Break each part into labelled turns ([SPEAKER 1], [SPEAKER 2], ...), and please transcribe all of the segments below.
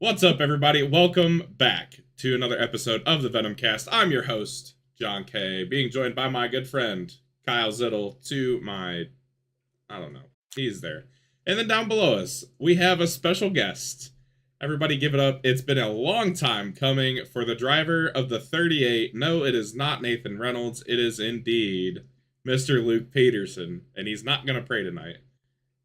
[SPEAKER 1] What's up, everybody? Welcome back to another episode of the Venomcast. I'm your host, John K., being joined by my good friend, Kyle Zittel, to my, I don't know, he's there. And then down below us, we have a special guest. Everybody give it up. It's been a long time coming for the driver of the 38. No, it is not Nathan Reynolds. It is indeed Mr. Luke Peterson. And he's not going to pray tonight,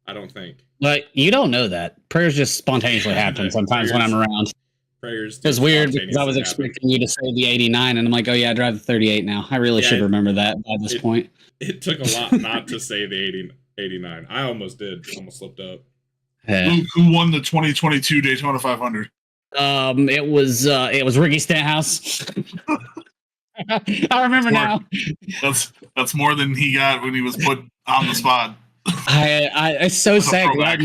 [SPEAKER 1] I don't think.
[SPEAKER 2] But you don't know that. Prayers just spontaneously happen sometimes when I'm around.
[SPEAKER 1] Prayers.
[SPEAKER 2] It was weird because I was expecting you to say the 89, and I'm like, oh yeah, I drive the 38 now. I really should remember that by this point.
[SPEAKER 1] It took a lot not to say the 89. I almost did. Almost slipped up.
[SPEAKER 3] Luke, who won the 2022 Daytona 500?
[SPEAKER 2] It was Ricky Stenhouse. I remember now.
[SPEAKER 3] That's more than he got when he was put on the spot.
[SPEAKER 2] It's so sad. I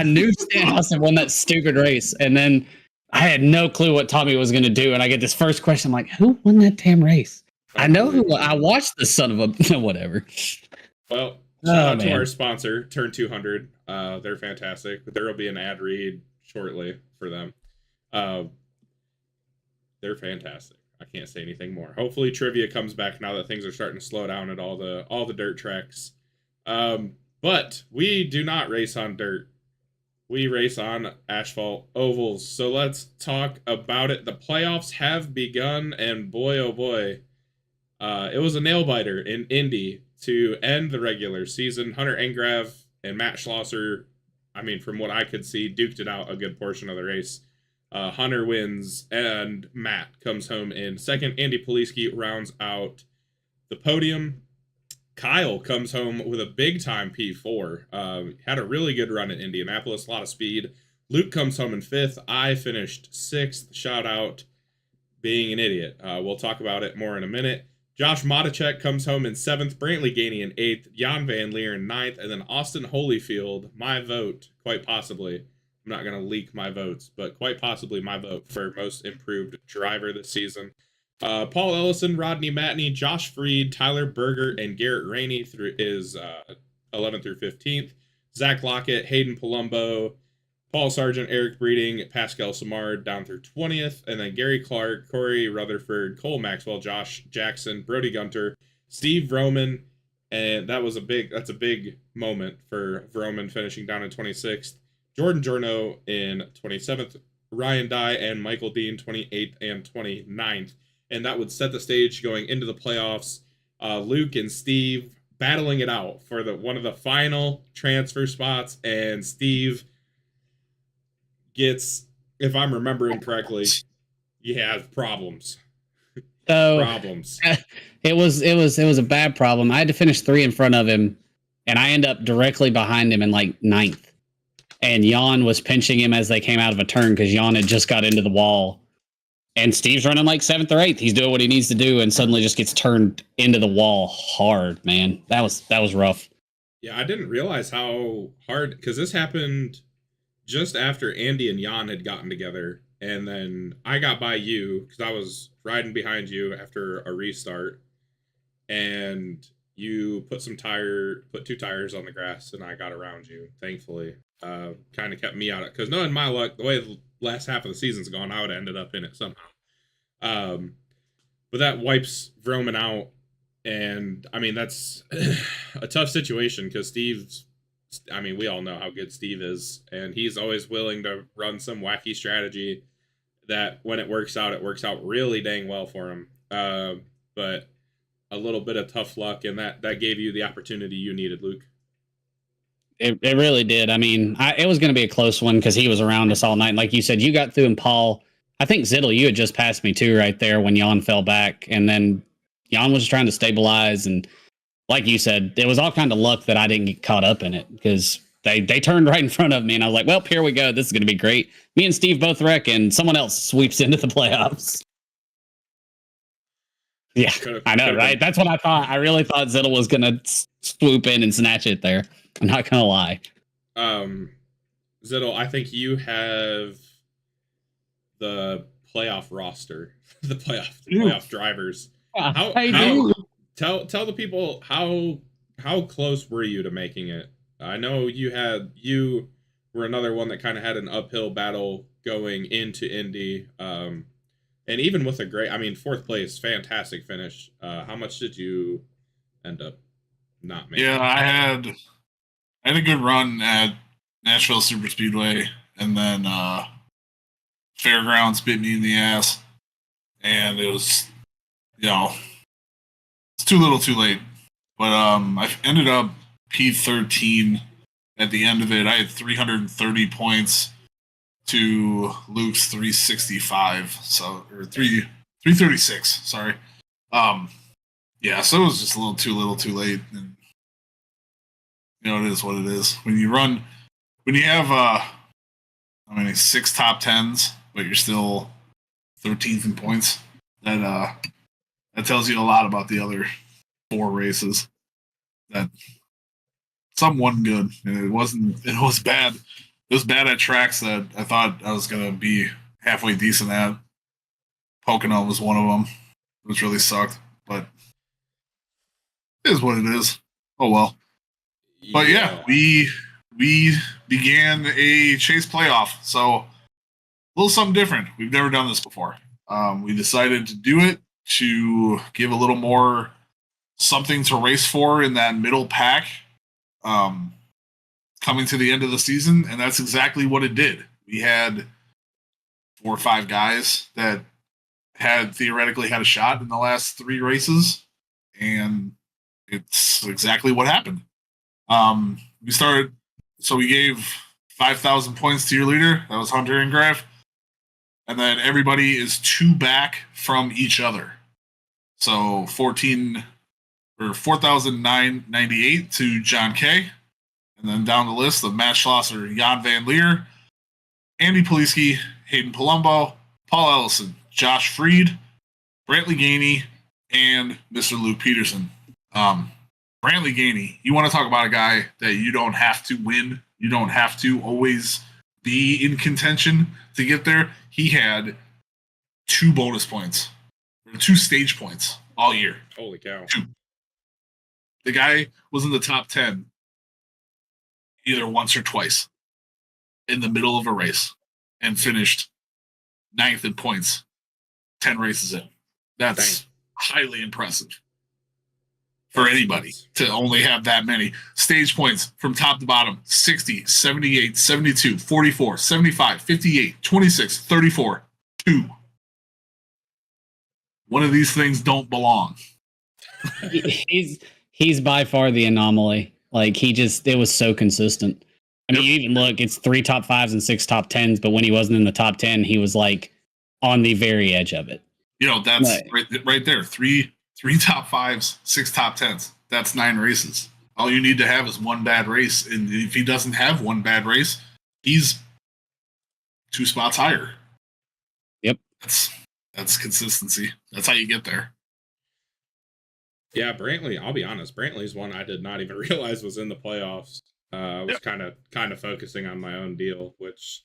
[SPEAKER 2] knew Stenhouse had won that stupid race, and then I had no clue what Tommy was going to do. And I get this first question. I'm like, who won that damn race? I know who. I watched the son of a whatever.
[SPEAKER 1] Well, shout out to our sponsor, Turn 200. They're fantastic. There will be an ad read shortly for them. They're fantastic. I can't say anything more. Hopefully, trivia comes back now that things are starting to slow down at all the dirt tracks. But we do not race on dirt. We race on asphalt ovals. So let's talk about it. The playoffs have begun, and boy, oh boy, it was a nail-biter in Indy to end the regular season. Hunter Engrav and Matt Schlosser, from what I could see, duked it out a good portion of the race. Hunter wins, and Matt comes home in second. Andy Poliski rounds out the podium. Kyle comes home with a big-time P4. Had a really good run in Indianapolis, a lot of speed. Luke comes home in fifth. I finished sixth. Shout out being an idiot. We'll talk about it more in a minute. Josh Matichek comes home in seventh. Brantley Gainey in eighth. Jan Van Leer in ninth. And then Austin Holyfield, my vote, quite possibly. I'm not going to leak my votes, but quite possibly my vote for most improved driver this season. Paul Ellison, Rodney Matney, Josh Freed, Tyler Berger, and Garrett Rainey is 11th through 15th. Zach Lockett, Hayden Palumbo, Paul Sargent, Eric Breeding, Pascal Samard down through 20th. And then Gary Clark, Corey Rutherford, Cole Maxwell, Josh Jackson, Brody Gunter, Steve Vroman. And that's a big moment for Vroman finishing down in 26th. Jordan Jorno in 27th. Ryan Dye and Michael Dean 28th and 29th. And that would set the stage going into the playoffs. Luke and Steve battling it out for one of the final transfer spots. And Steve gets, if I'm remembering correctly, he has problems.
[SPEAKER 2] Problems. It was a bad problem. I had to finish 3 in front of him, and I end up directly behind him in like 9th. And Jan was pinching him as they came out of a turn because Jan had just got into the wall. And Steve's running like 7th or 8th. He's doing what he needs to do, and suddenly just gets turned into the wall hard, man. That was rough.
[SPEAKER 1] Yeah, I didn't realize how hard, because this happened just after Andy and Jan had gotten together. And then I got by you because I was riding behind you after a restart. And you put 2 tires on the grass, and I got around you, thankfully. Kind of kept me out of it. Because knowing my luck, the way the last half of the season's gone, I would have ended up in it somehow. But that wipes Vroman out. And, that's a tough situation because we all know how good Steve is. And he's always willing to run some wacky strategy that when it works out really dang well for him. But a little bit of tough luck, and that gave you the opportunity you needed, Luke.
[SPEAKER 2] It really did. It was going to be a close one because he was around us all night. And like you said, you got through, and Paul, I think Zittel, you had just passed me too right there when Jan fell back. And then Jan was just trying to stabilize. And like you said, it was all kind of luck that I didn't get caught up in it because they turned right in front of me. And I was like, well, here we go. This is going to be great. Me and Steve both wreck, and someone else sweeps into the playoffs. Yeah, I know, right? That's what I thought. I really thought Zittel was going to swoop in and snatch it there. I'm not going to lie.
[SPEAKER 1] Zittel, I think you have the playoff roster, the playoff drivers. Tell the people how close were you to making it? I know you were another one that kind of had an uphill battle going into Indy. And even with a great, I mean, fourth place, fantastic finish. How much did you end up not making?
[SPEAKER 3] Yeah, I had a good run at Nashville Super Speedway, and then Fairgrounds bit me in the ass, and it was, it's too little, too late. But I ended up P13 at the end of it. I had 330 points to Luke's 365, so or 336. Sorry. Yeah, so it was just a little too late, and it is what it is. When you have how many 6 top 10s, but you're still 13th in points. That tells you a lot about the other 4 races. That some wasn't good, and it wasn't. It was bad. It was bad at tracks that I thought I was gonna be halfway decent at. Pocono was one of them, which really sucked, but it is what it is. Oh well. But yeah, we began a chase playoff, so a little something different. We've never done this before. We decided to do it to give a little more something to race for in that middle pack coming to the end of the season, and that's exactly what it did. We had 4 or 5 guys that had theoretically had a shot in the last 3 races, and it's exactly what happened. We gave 5,000 points to your leader. That was Hunter and Graf. And then everybody is 2 back from each other. So 4,998 to John K. And then down the list of Matt Schlosser, Jan Van Leer, Andy Poliski, Hayden Palumbo, Paul Ellison, Josh Freed, Brantley Gainey, and Mr. Luke Peterson. Brantley Gainey, you want to talk about a guy that you don't have to win. You don't have to always be in contention to get there. He had 2 bonus points, or 2 stage points all year.
[SPEAKER 1] Holy cow.
[SPEAKER 3] 2. The guy was in the top 10 either once or twice in the middle of a race and finished 9th in points 10 races in. That's highly impressive for anybody to only have that many stage points from top to bottom: 60, 78, 72, 44, 75, 58, 26, 34, 2. One of these things don't belong.
[SPEAKER 2] He's by far the anomaly. Like, it was so consistent. I mean, you even look, it's 3 top 5s and 6 top 10s, but when he wasn't in the top 10, he was like on the very edge of it.
[SPEAKER 3] That's right there. 3 top 5s, 6 top 10s. That's 9 races. All you need to have is 1 bad race. And if he doesn't have 1 bad race, he's 2 spots higher.
[SPEAKER 2] Yep.
[SPEAKER 3] That's consistency. That's how you get there.
[SPEAKER 1] Yeah, Brantley, I'll be honest, Brantley's one I did not even realize was in the playoffs. I was kind of focusing on my own deal, which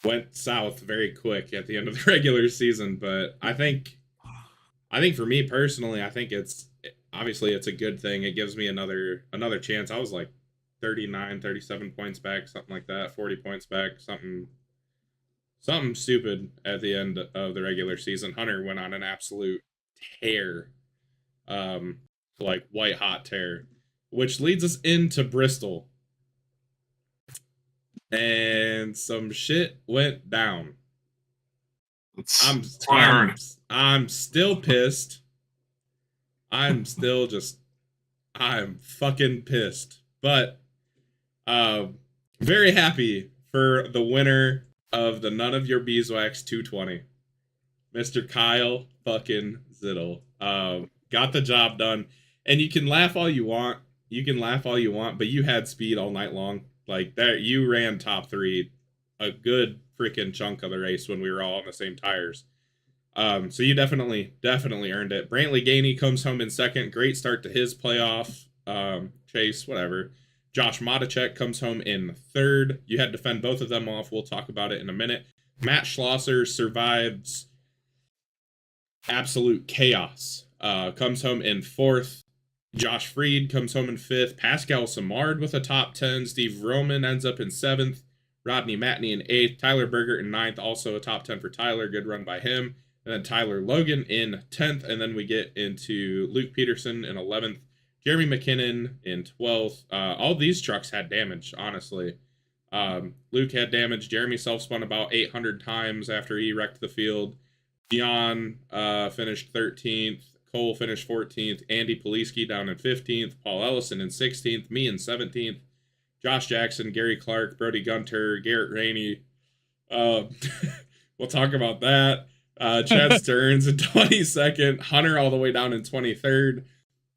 [SPEAKER 1] went south very quick at the end of the regular season. But I think for me personally, I think it's a good thing. It gives me another chance. I was like 39, 37 points back, something like that, 40 points back, something stupid at the end of the regular season. Hunter went on an absolute tear, like white hot tear, which leads us into Bristol. And some shit went down. I'm still pissed. I'm fucking pissed. But very happy for the winner of the None of Your Beeswax 220, Mr. Kyle fucking Zittel. Got the job done. And you can laugh all you want. But you had speed all night long. Like that, you ran top 3 a good freaking chunk of the race when we were all on the same tires. So you definitely earned it. Brantley Gainey comes home in second. Great start to his playoff chase, whatever. Josh Matichek comes home in third. You had to fend both of them off. We'll talk about it in a minute. Matt Schlosser survives absolute chaos. Comes home in fourth. Josh Freed comes home in fifth. Pascal Samard with a top 10. Steve Roman ends up in seventh. Rodney Matney in 8th. Tyler Berger in 9th. Also a top 10 for Tyler. Good run by him. And then Tyler Logan in 10th. And then we get into Luke Peterson in 11th. Jeremy McKinnon in 12th. All these trucks had damage, honestly. Luke had damage. Jeremy self-spun about 800 times after he wrecked the field. Dion finished 13th. Cole finished 14th. Andy Poliski down in 15th. Paul Ellison in 16th. Me in 17th. Josh Jackson, Gary Clark, Brody Gunter, Garrett Rainey. We'll talk about that. Chad Stearns in 22nd. Hunter all the way down in 23rd.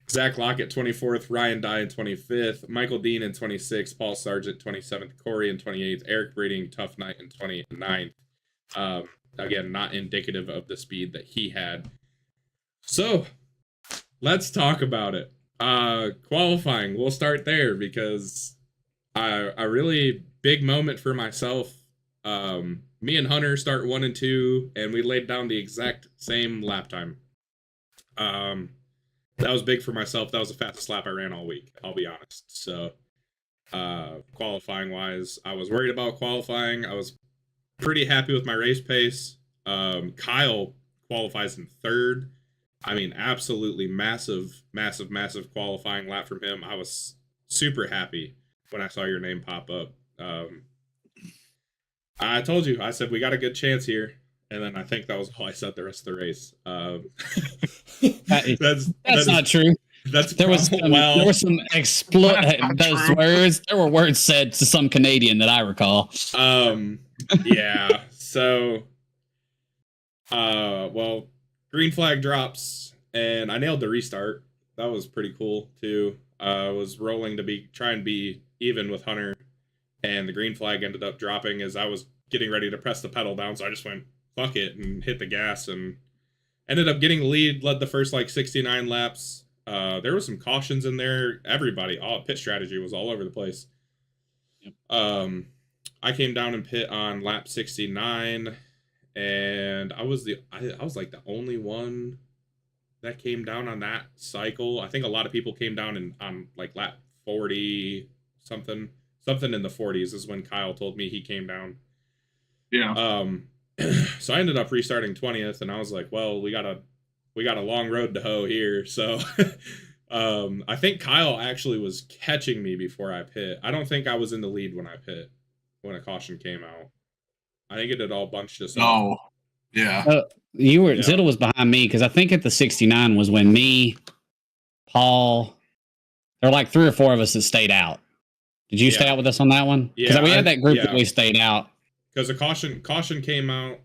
[SPEAKER 1] Zach Lockett 24th. Ryan Dye in 25th. Michael Dean in 26th. Paul Sargent 27th. Corey in 28th. Eric Breeding, Tough Night in 29th. Again, not indicative of the speed that he had. So, let's talk about it. Qualifying, we'll start there because a really big moment for myself. Me and Hunter start 1 and 2, and we laid down the exact same lap time. That was big for myself. That was the fastest lap I ran all week, I'll be honest. So, qualifying wise, I was worried about qualifying. I was pretty happy with my race pace. Kyle qualifies in 3rd. I mean, absolutely massive qualifying lap from him. I was super happy when I saw your name pop up. I told you, I said, we got a good chance here. And then I think that was all I said the rest of the race.
[SPEAKER 2] That's not true. There were some those words. There were words said to some Canadian that I recall.
[SPEAKER 1] Yeah. So, well, green flag drops, and I nailed the restart. That was pretty cool too. I was rolling to try and be even with Hunter, and the green flag ended up dropping as I was getting ready to press the pedal down. So I just went fuck it and hit the gas and ended up getting the lead. Led the first 69 laps. There was some cautions in there. Everybody, all pit strategy was all over the place. Yep. I came down and pit on lap 69, and I was the only one that came down on that cycle. I think a lot of people came down on lap 40 something in the 40s is when Kyle told me he came down.
[SPEAKER 3] Yeah.
[SPEAKER 1] So I ended up restarting 20th, and I was like, well, we got a long road to hoe here. So I think Kyle actually was catching me before I pit. I don't think I was in the lead when I pit, when a caution came out. I think it had all bunched us up.
[SPEAKER 3] No. Yeah.
[SPEAKER 2] Zittle was behind me because I think at the 69 was when me, Paul, there were 3 or 4 of us that stayed out. Did you stay out with us on that one? Because we had that group that we stayed out.
[SPEAKER 1] Because a caution came out.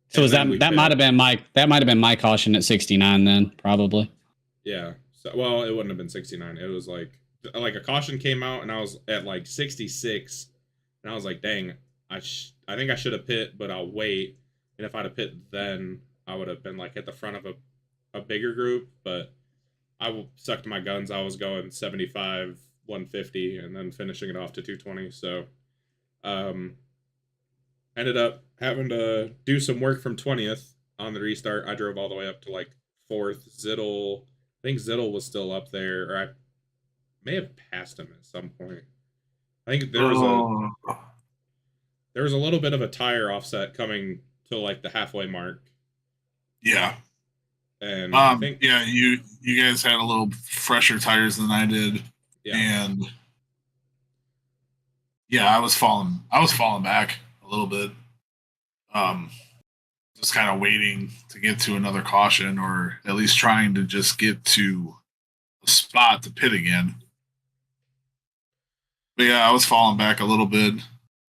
[SPEAKER 2] So was that might have been my caution at 69 then, probably.
[SPEAKER 1] Yeah. So, well, it wouldn't have been 69. It was like a caution came out, and I was at 66, and I was like, dang, I think I should have pit, but I'll wait. And if I'd have pit then, I would have been at the front of a bigger group. But I stuck to my guns. I was going 75, 150, and then finishing it off to 220. So, ended up having to do some work from 20th on the restart. I drove all the way up to 4th. I think Zittle was still up there, or I may have passed him at some point. I think there was a little bit of a tire offset coming to the halfway mark.
[SPEAKER 3] Yeah.
[SPEAKER 1] And I think
[SPEAKER 3] you guys had a little fresher tires than I did.
[SPEAKER 1] Yeah.
[SPEAKER 3] And I was falling back a little bit. Just kind of waiting to get to another caution, or at least trying to just get to a spot to pit again. But yeah, I was falling back a little bit.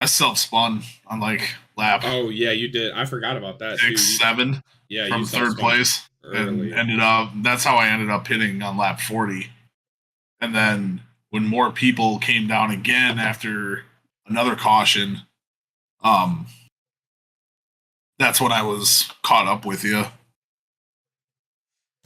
[SPEAKER 3] I self-spun on lap.
[SPEAKER 1] Oh yeah, you did. I forgot about that.
[SPEAKER 3] 6, 7.
[SPEAKER 1] Yeah,
[SPEAKER 3] from
[SPEAKER 1] you
[SPEAKER 3] 3rd place,
[SPEAKER 1] early.
[SPEAKER 3] and that's how I ended up hitting on lap 40. And then when more people came down again after another caution, that's when I was caught up with you.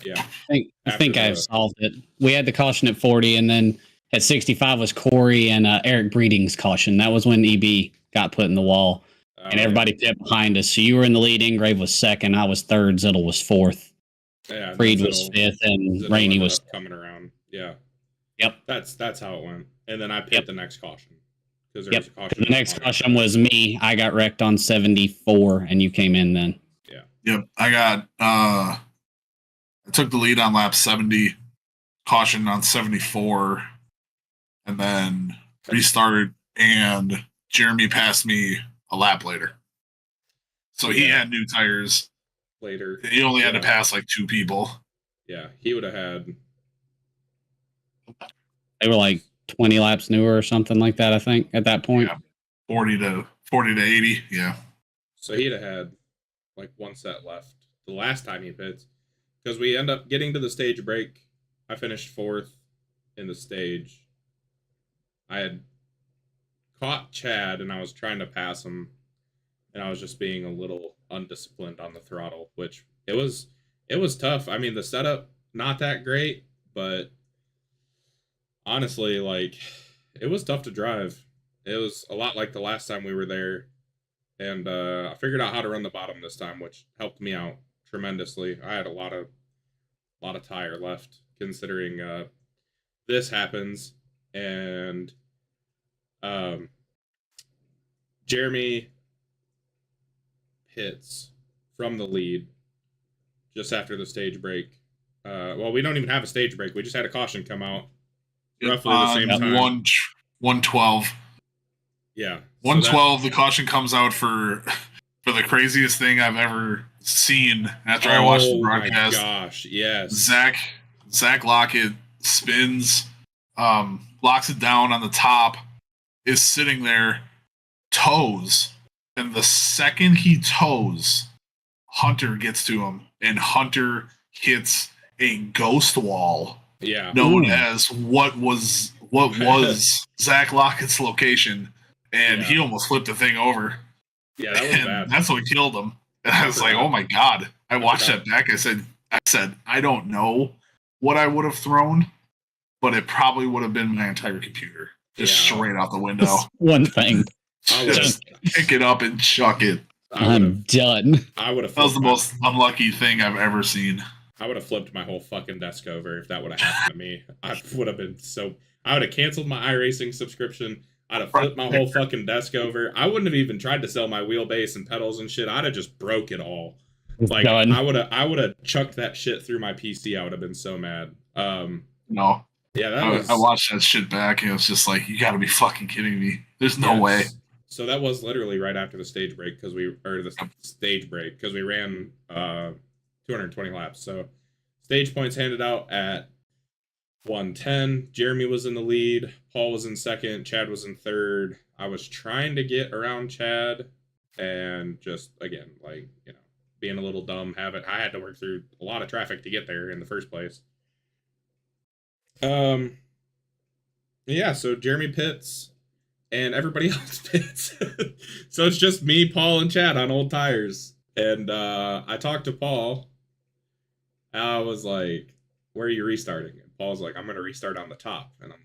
[SPEAKER 1] Yeah.
[SPEAKER 2] I think I've solved it. We had the caution at 40, and then at 65 was Corey and Eric Breeding's caution. That was when EB got put in the wall, and everybody pit behind us. So you were in the lead. Ingrave was 2nd. I was 3rd. Zittle was 4th.
[SPEAKER 1] Yeah.
[SPEAKER 2] Freed was 5th, and Rainey was
[SPEAKER 1] coming around. Yeah.
[SPEAKER 2] Yep.
[SPEAKER 1] That's how it went. And then I picked the next caution because
[SPEAKER 2] Yep. The next caution was me. I got wrecked on 74, and you came in then.
[SPEAKER 1] Yeah.
[SPEAKER 3] Yep. I took the lead on lap 70, caution on 74, and then restarted, and Jeremy passed me a lap later. So he had new tires
[SPEAKER 1] later.
[SPEAKER 3] He only had to pass like 2 people.
[SPEAKER 1] Yeah, he would have had.
[SPEAKER 2] They were like 20 laps newer or something like that, I think, at that point.
[SPEAKER 3] Yeah. 40 to 80. Yeah.
[SPEAKER 1] So he'd have had like one set left the last time he pits, because we end up getting to the stage break. I finished 4th in the stage. I had caught Chad and I was trying to pass him, and I was just being a little undisciplined on the throttle, which it was tough. I mean, the setup not that great, but honestly, like, it was tough to drive. It was a lot like the last time we were there, and I figured out how to run the bottom this time, which helped me out tremendously. I had a lot of tire left, considering this happens, and Jeremy hits from the lead just after the stage break. Well, we don't even have a stage break. We just had a caution come out roughly the same time.
[SPEAKER 3] 112.
[SPEAKER 1] Yeah.
[SPEAKER 3] 112, the caution comes out for the craziest thing I've ever seen after I watched the broadcast.
[SPEAKER 1] Oh my gosh, yes.
[SPEAKER 3] Zach Lockett spins, locks it down on the top, is sitting there, toes, and the second he toes, Hunter gets to him, and Hunter hits a ghost wall.
[SPEAKER 1] Yeah.
[SPEAKER 3] Known as what was Zach Lockett's location, and he almost flipped the thing over.
[SPEAKER 1] Yeah, that was bad.
[SPEAKER 3] That's what killed him. And I was like, oh my god. I watched that back. I said, I don't know what I would have thrown, but it probably would have been my entire computer. Just straight out the window.
[SPEAKER 2] Just one thing.
[SPEAKER 3] Just pick it up and chuck it.
[SPEAKER 2] I'm done.
[SPEAKER 3] That was the most unlucky thing I've ever seen.
[SPEAKER 1] I would have flipped my whole fucking desk over if that would have happened to me. I would have been I would have canceled my iRacing subscription. I'd have flipped my whole fucking desk over. I wouldn't have even tried to sell my wheelbase and pedals and shit. I'd have just broke it all. Like, done. I would have chucked that shit through my PC. I would have been so mad.
[SPEAKER 3] No. Yeah, I watched that shit back, and it was just like, you got to be fucking kidding me. There's no way.
[SPEAKER 1] So that was literally right after the stage break because we ran 220 laps. So stage points handed out at 110. Jeremy was in the lead. Paul was in second. Chad was in third. I was trying to get around Chad, and just, again, like, being a little dumb I had to work through a lot of traffic to get there in the first place. Yeah, so Jeremy pits and everybody else pits. So it's just me, Paul, and Chad on old tires. And I talked to Paul. I was like, where are you restarting? And Paul's like, I'm going to restart on the top. And I'm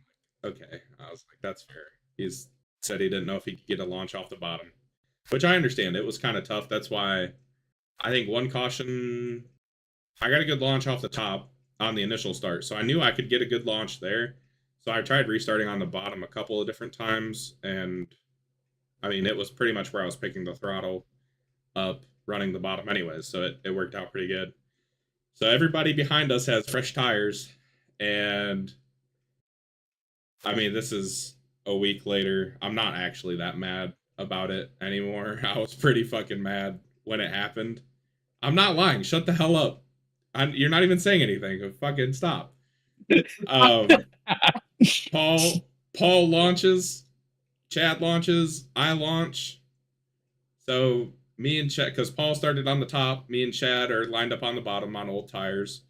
[SPEAKER 1] like, okay. I was like, that's fair. He's said he didn't know if he could get a launch off the bottom, which I understand. It was kind of tough. That's why I think one caution, I got a good launch off the top on the initial start. So I knew I could get a good launch there. So I tried restarting on the bottom a couple of different times. And I mean, it was pretty much where I was picking the throttle up, running the bottom anyways. So it worked out pretty good. So everybody behind us has fresh tires. And I mean, this is a week later. I'm not actually that mad about it anymore. I was pretty fucking mad when it happened. I'm not lying. Shut the hell up. You're not even saying anything. Fucking stop. Paul launches. Chad launches. I launch. So me and Chad, because Paul started on the top, me and Chad are lined up on the bottom on old tires.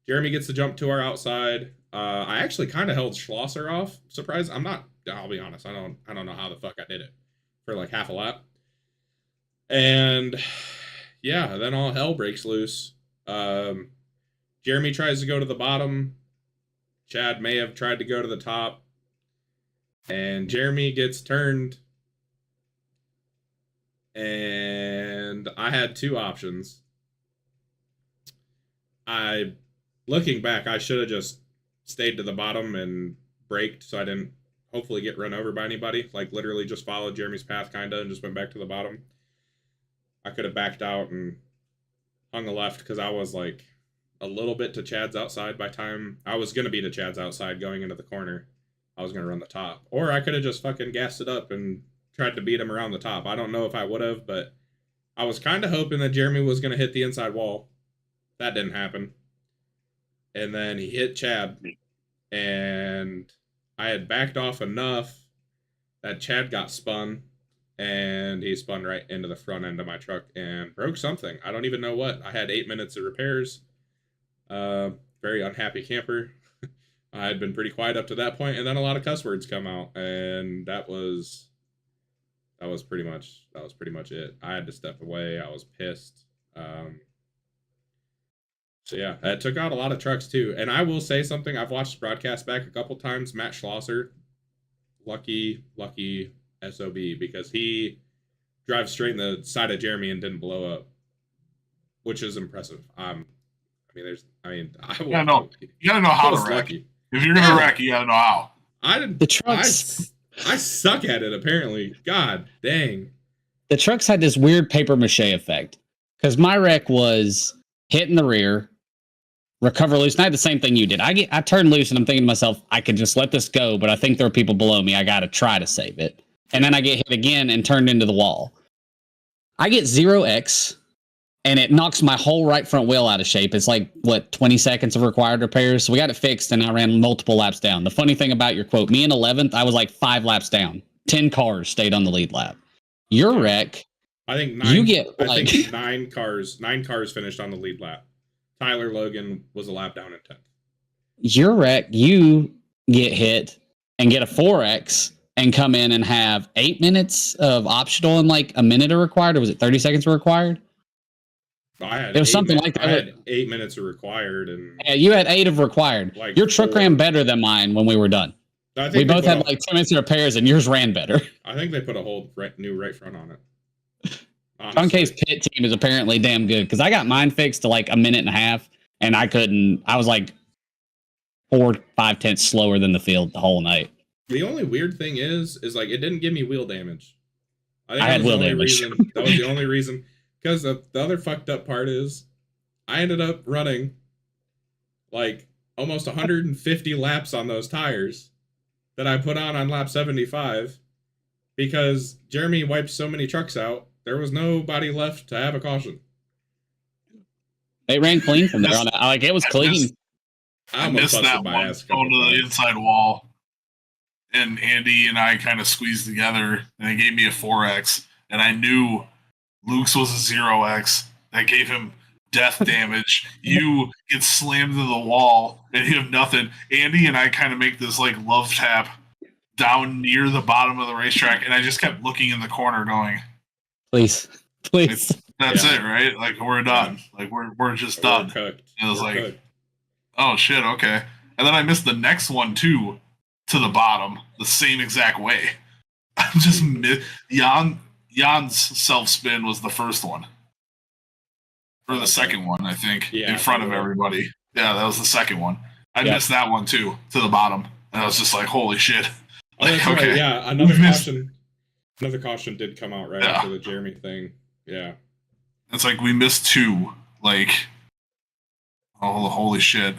[SPEAKER 1] Jeremy gets to jump to our outside. I actually kind of held Schlosser off. Surprise! I'll be honest. I don't know how the fuck I did it for like half a lap. And yeah, then all hell breaks loose. Jeremy tries to go to the bottom. Chad may have tried to go to the top. And Jeremy gets turned. And I had two options. Looking back, I should have just stayed to the bottom and braked so I didn't hopefully get run over by anybody. Like literally just followed Jeremy's path kinda and just went back to the bottom. I could have backed out and hung a left because I was like a little bit to Chad's outside by time I was gonna be to Chad's outside going into the corner. I was gonna run the top. Or I could have just fucking gassed it up and tried to beat him around the top. I don't know if I would have, but I was kind of hoping that Jeremy was gonna hit the inside wall. That didn't happen. And then he hit Chad. And I had backed off enough that Chad got spun. And he spun right into the front end of my truck and broke something. I don't even know what. I had 8 minutes of repairs. Very unhappy camper. I had been pretty quiet up to that point, and then a lot of cuss words come out, and that was pretty much it. I had to step away. I was pissed. So yeah, it took out a lot of trucks too. And I will say something. I've watched the broadcast back a couple times. Matt Schlosser, lucky SOB, because he drives straight in the side of Jeremy and didn't blow up, which is impressive. I
[SPEAKER 3] you gotta know how to wreck. Lucky. If you're gonna wreck, you gotta know how.
[SPEAKER 2] The trucks.
[SPEAKER 1] I suck at it, apparently. God dang.
[SPEAKER 2] The trucks had this weird paper mache effect. Because my wreck was hit in the rear, recover loose. And I had the same thing you did. I turned loose and I'm thinking to myself, I could just let this go, but I think there are people below me. I gotta try to save it. And then I get hit again and turned into the wall. I get 0x. And it knocks my whole right front wheel out of shape. It's like, 20 seconds of required repairs? So we got it fixed, and I ran multiple laps down. The funny thing about your quote, me in 11th, I was like 5 laps down. 10 cars stayed on the lead lap. Your wreck,
[SPEAKER 1] I think nine cars finished on the lead lap. Tyler Logan was a lap down in 10th.
[SPEAKER 2] Your wreck, you get hit and get a 4X and come in and have 8 minutes of optional and like a minute of required, or was it 30 seconds of required?
[SPEAKER 1] It was something like that. I had 8 minutes of required, and
[SPEAKER 2] yeah, you had 8 of required. Like your truck ran better than mine when we were done. We both had like 2 minutes of repairs, and yours ran better.
[SPEAKER 1] I think they put a whole new right front on it.
[SPEAKER 2] John pit team is apparently damn good because I got mine fixed to like a minute and a half, and I couldn't. I was like 4-5 tenths slower than the field the whole night.
[SPEAKER 1] The only weird thing is like it didn't give me wheel damage.
[SPEAKER 2] I had wheel damage.
[SPEAKER 1] That was the only reason. Because the other fucked up part is, I ended up running like almost 150 laps on those tires that I put on lap 75 because Jeremy wiped so many trucks out, there was nobody left to have a caution.
[SPEAKER 2] They ran clean from there on out. Like, it was clean.
[SPEAKER 3] I missed that one going to the inside wall, and Andy and I kind of squeezed together, and they gave me a 4X, and I knew Luke's was a 0X. That gave him death damage. You get slammed to the wall and you have nothing. Andy and I kind of make this like love tap down near the bottom of the racetrack, and I just kept looking in the corner going,
[SPEAKER 2] please.
[SPEAKER 3] That's it, right? Like, we're done. Like, we're just done. And it was like, cooked. Oh shit, okay. And then I missed the next one too, to the bottom, the same exact way. I'm just Jan's self spin was the first one, or the second one, I think, in front of everybody. Yeah, that was the second one. I missed that one too, to the bottom, and I was just like, "Holy shit!" Like,
[SPEAKER 1] okay, right. Yeah, another caution did come out right after the Jeremy thing. Yeah,
[SPEAKER 3] it's like we missed 2. Like, oh, holy shit!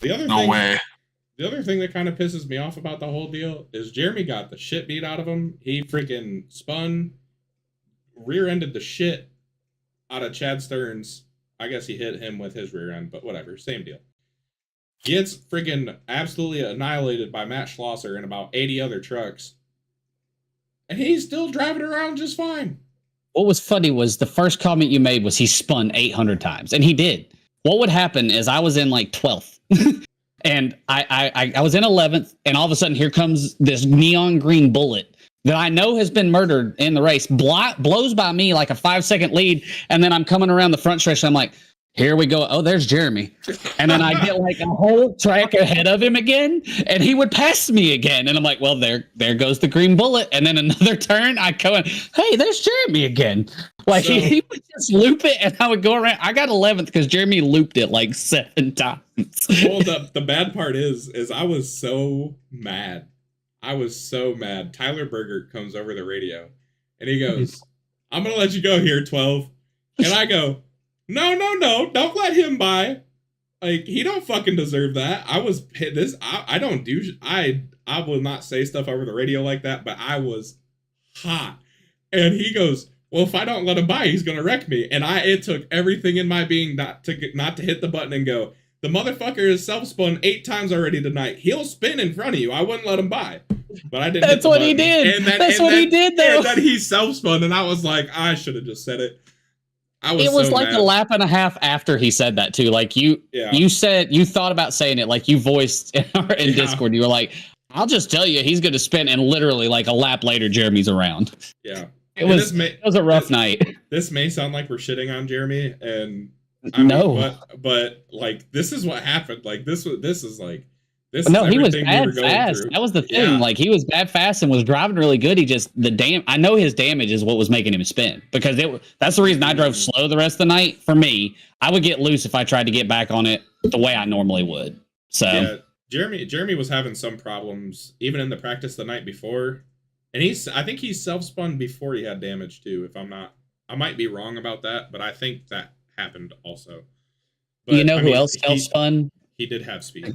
[SPEAKER 1] The other thing that kind of pisses me off about the whole deal is Jeremy got the shit beat out of him. He freaking spun, rear-ended the shit out of Chad Stearns. I guess he hit him with his rear end, but whatever, same deal. Gets friggin' absolutely annihilated by Matt Schlosser and about 80 other trucks. And he's still driving around just fine.
[SPEAKER 2] What was funny was the first comment you made was he spun 800 times, and he did. What would happen is I was in like 12th, and I was in 11th, and all of a sudden here comes this neon green bullet that I know has been murdered in the race, blows by me like a 5-second lead, and then I'm coming around the front stretch, and I'm like, here we go. Oh, there's Jeremy. And then I get like a whole track ahead of him again, and he would pass me again. And I'm like, well, there goes the green bullet. And then another turn, I go in, hey, there's Jeremy again. Like, so, he would just loop it, and I would go around. I got 11th because Jeremy looped it like 7 times.
[SPEAKER 1] Well, the bad part is I was so mad. I was so mad. Tyler Berger comes over the radio and he goes, I'm going to let you go here, 12. And I go, no, don't let him by. Like, he don't fucking deserve that. I was this. I don't do. I will not say stuff over the radio like that, but I was hot. And he goes, well, if I don't let him by, he's gonna wreck me. And it took everything in my being not to hit the button and go, the motherfucker has self-spun 8 times already tonight. He'll spin in front of you. I wouldn't let him by. But I didn't.
[SPEAKER 2] That's what he did. That's what he did, though.
[SPEAKER 1] And then he self-spun, and I was like, I should have just said it.
[SPEAKER 2] It was so like mad. A lap and a half after he said that too. Like you said, you thought about saying it. Like you voiced in Discord, you were like, "I'll just tell you, he's going to spin." And literally, like a lap later, Jeremy's around.
[SPEAKER 1] Yeah,
[SPEAKER 2] it was a rough night.
[SPEAKER 1] This may sound like we're shitting on Jeremy, and but like this is what happened. Like this is like.
[SPEAKER 2] No, he was bad fast. That was the thing. Yeah. Like he was bad fast and was driving really good. He just I know his damage is what was making him spin because that's the reason I drove slow the rest of the night. For me, I would get loose if I tried to get back on it the way I normally would. So
[SPEAKER 1] yeah, Jeremy was having some problems even in the practice the night before, and I think he self-spun before he had damage too. If I might be wrong about that, but I think that happened also. But,
[SPEAKER 2] you know who else self-spun?
[SPEAKER 1] He did have speed.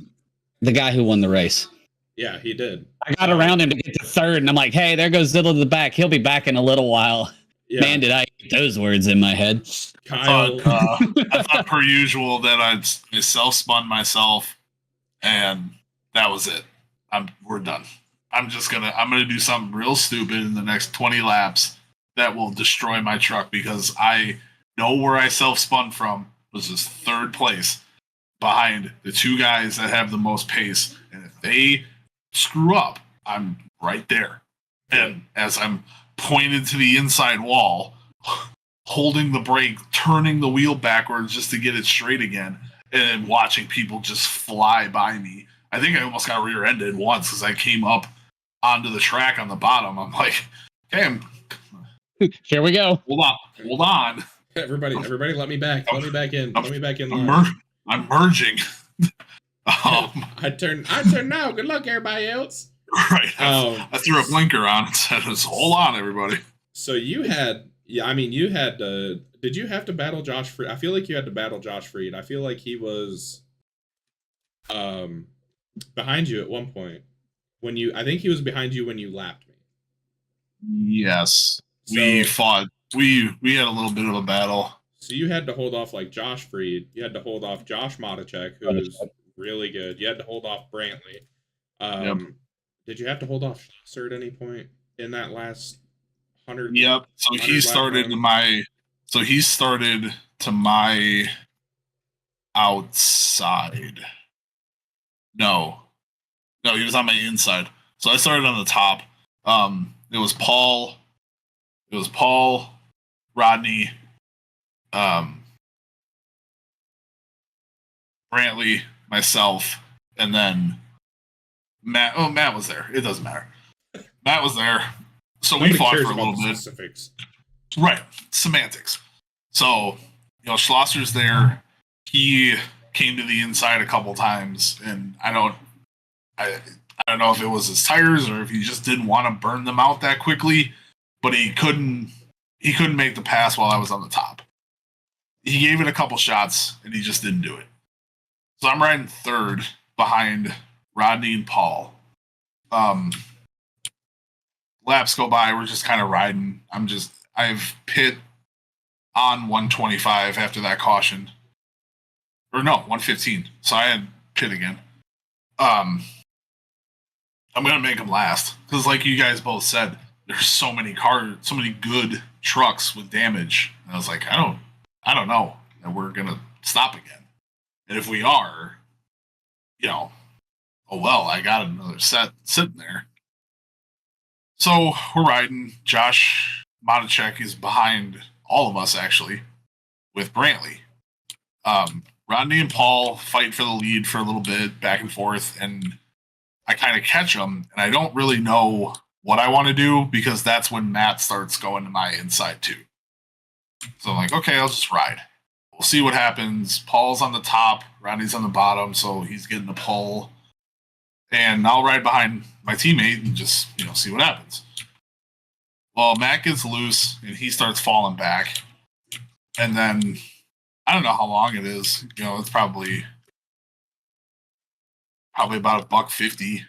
[SPEAKER 2] The guy who won the race.
[SPEAKER 1] Yeah, he did.
[SPEAKER 2] I got around him to get to third, and I'm like, hey, there goes Ziddle to the back. He'll be back in a little while. Yeah. Man, did I get those words in my head.
[SPEAKER 3] I thought per usual that I self-spun myself, and that was it. We're done. I'm gonna do something real stupid in the next 20 laps that will destroy my truck because I know where I self-spun from was just third place. Behind the 2 guys that have the most pace. And if they screw up, I'm right there. And as I'm pointed to the inside wall, holding the brake, turning the wheel backwards just to get it straight again, and watching people just fly by me. I think I almost got rear-ended once because I came up onto the track on the bottom. I'm like, hey,
[SPEAKER 2] here we go.
[SPEAKER 3] Hold on.
[SPEAKER 1] Everybody let me back. Let me back in. Let me back in.
[SPEAKER 3] I'm merging.
[SPEAKER 1] I turn now. Good luck, everybody else.
[SPEAKER 3] Right. I threw a blinker on and said, hold on, everybody.
[SPEAKER 1] So you had, did you have to battle Josh Freed? I feel like you had to battle Josh Freed. I feel like he was behind you at one point. I think he was behind you when you lapped me.
[SPEAKER 3] Yes. We fought. We had a little bit of a battle.
[SPEAKER 1] So you had to hold off like Josh Freed. You had to hold off Josh Matichek, who's really good. You had to hold off Brantley.
[SPEAKER 3] Yep.
[SPEAKER 1] Did you have to hold off Schlosser at any point in that last 100?
[SPEAKER 3] Yep. So he started to my outside. No, he was on my inside. So I started on the top. It was Paul, Rodney, Brantley, myself, and then Matt. Oh, Matt was there. It doesn't matter. Matt was there. So we fought for a little bit.
[SPEAKER 1] Specifics.
[SPEAKER 3] Right. Semantics. So, Schlosser's there. He came to the inside a couple times, and I don't know if it was his tires or if he just didn't want to burn them out that quickly, but he couldn't make the pass while I was on the top. He gave it a couple shots, and he just didn't do it. So I'm riding third behind Rodney and Paul. Laps go by, we're just kind of riding. I've pit on 125 after that caution. Or no, 115. So I had pit again. I'm going to make him last. Because like you guys both said, there's so many good trucks with damage. And I was like, I don't know that we're going to stop again. And if we are, oh well, I got another set sitting there. So we're riding. Josh Matichek is behind all of us, actually, with Brantley. Rodney and Paul fight for the lead for a little bit, back and forth, and I kind of catch them, and I don't really know what I want to do because that's when Matt starts going to my inside, too. So I'm like, okay, I'll just ride. We'll see what happens. Paul's on the top, Rodney's on the bottom, so he's getting the pull. and I'll ride behind my teammate and just see what happens. Well, Matt gets loose and he starts falling back, and then I don't know how long it is. It's probably about $1.50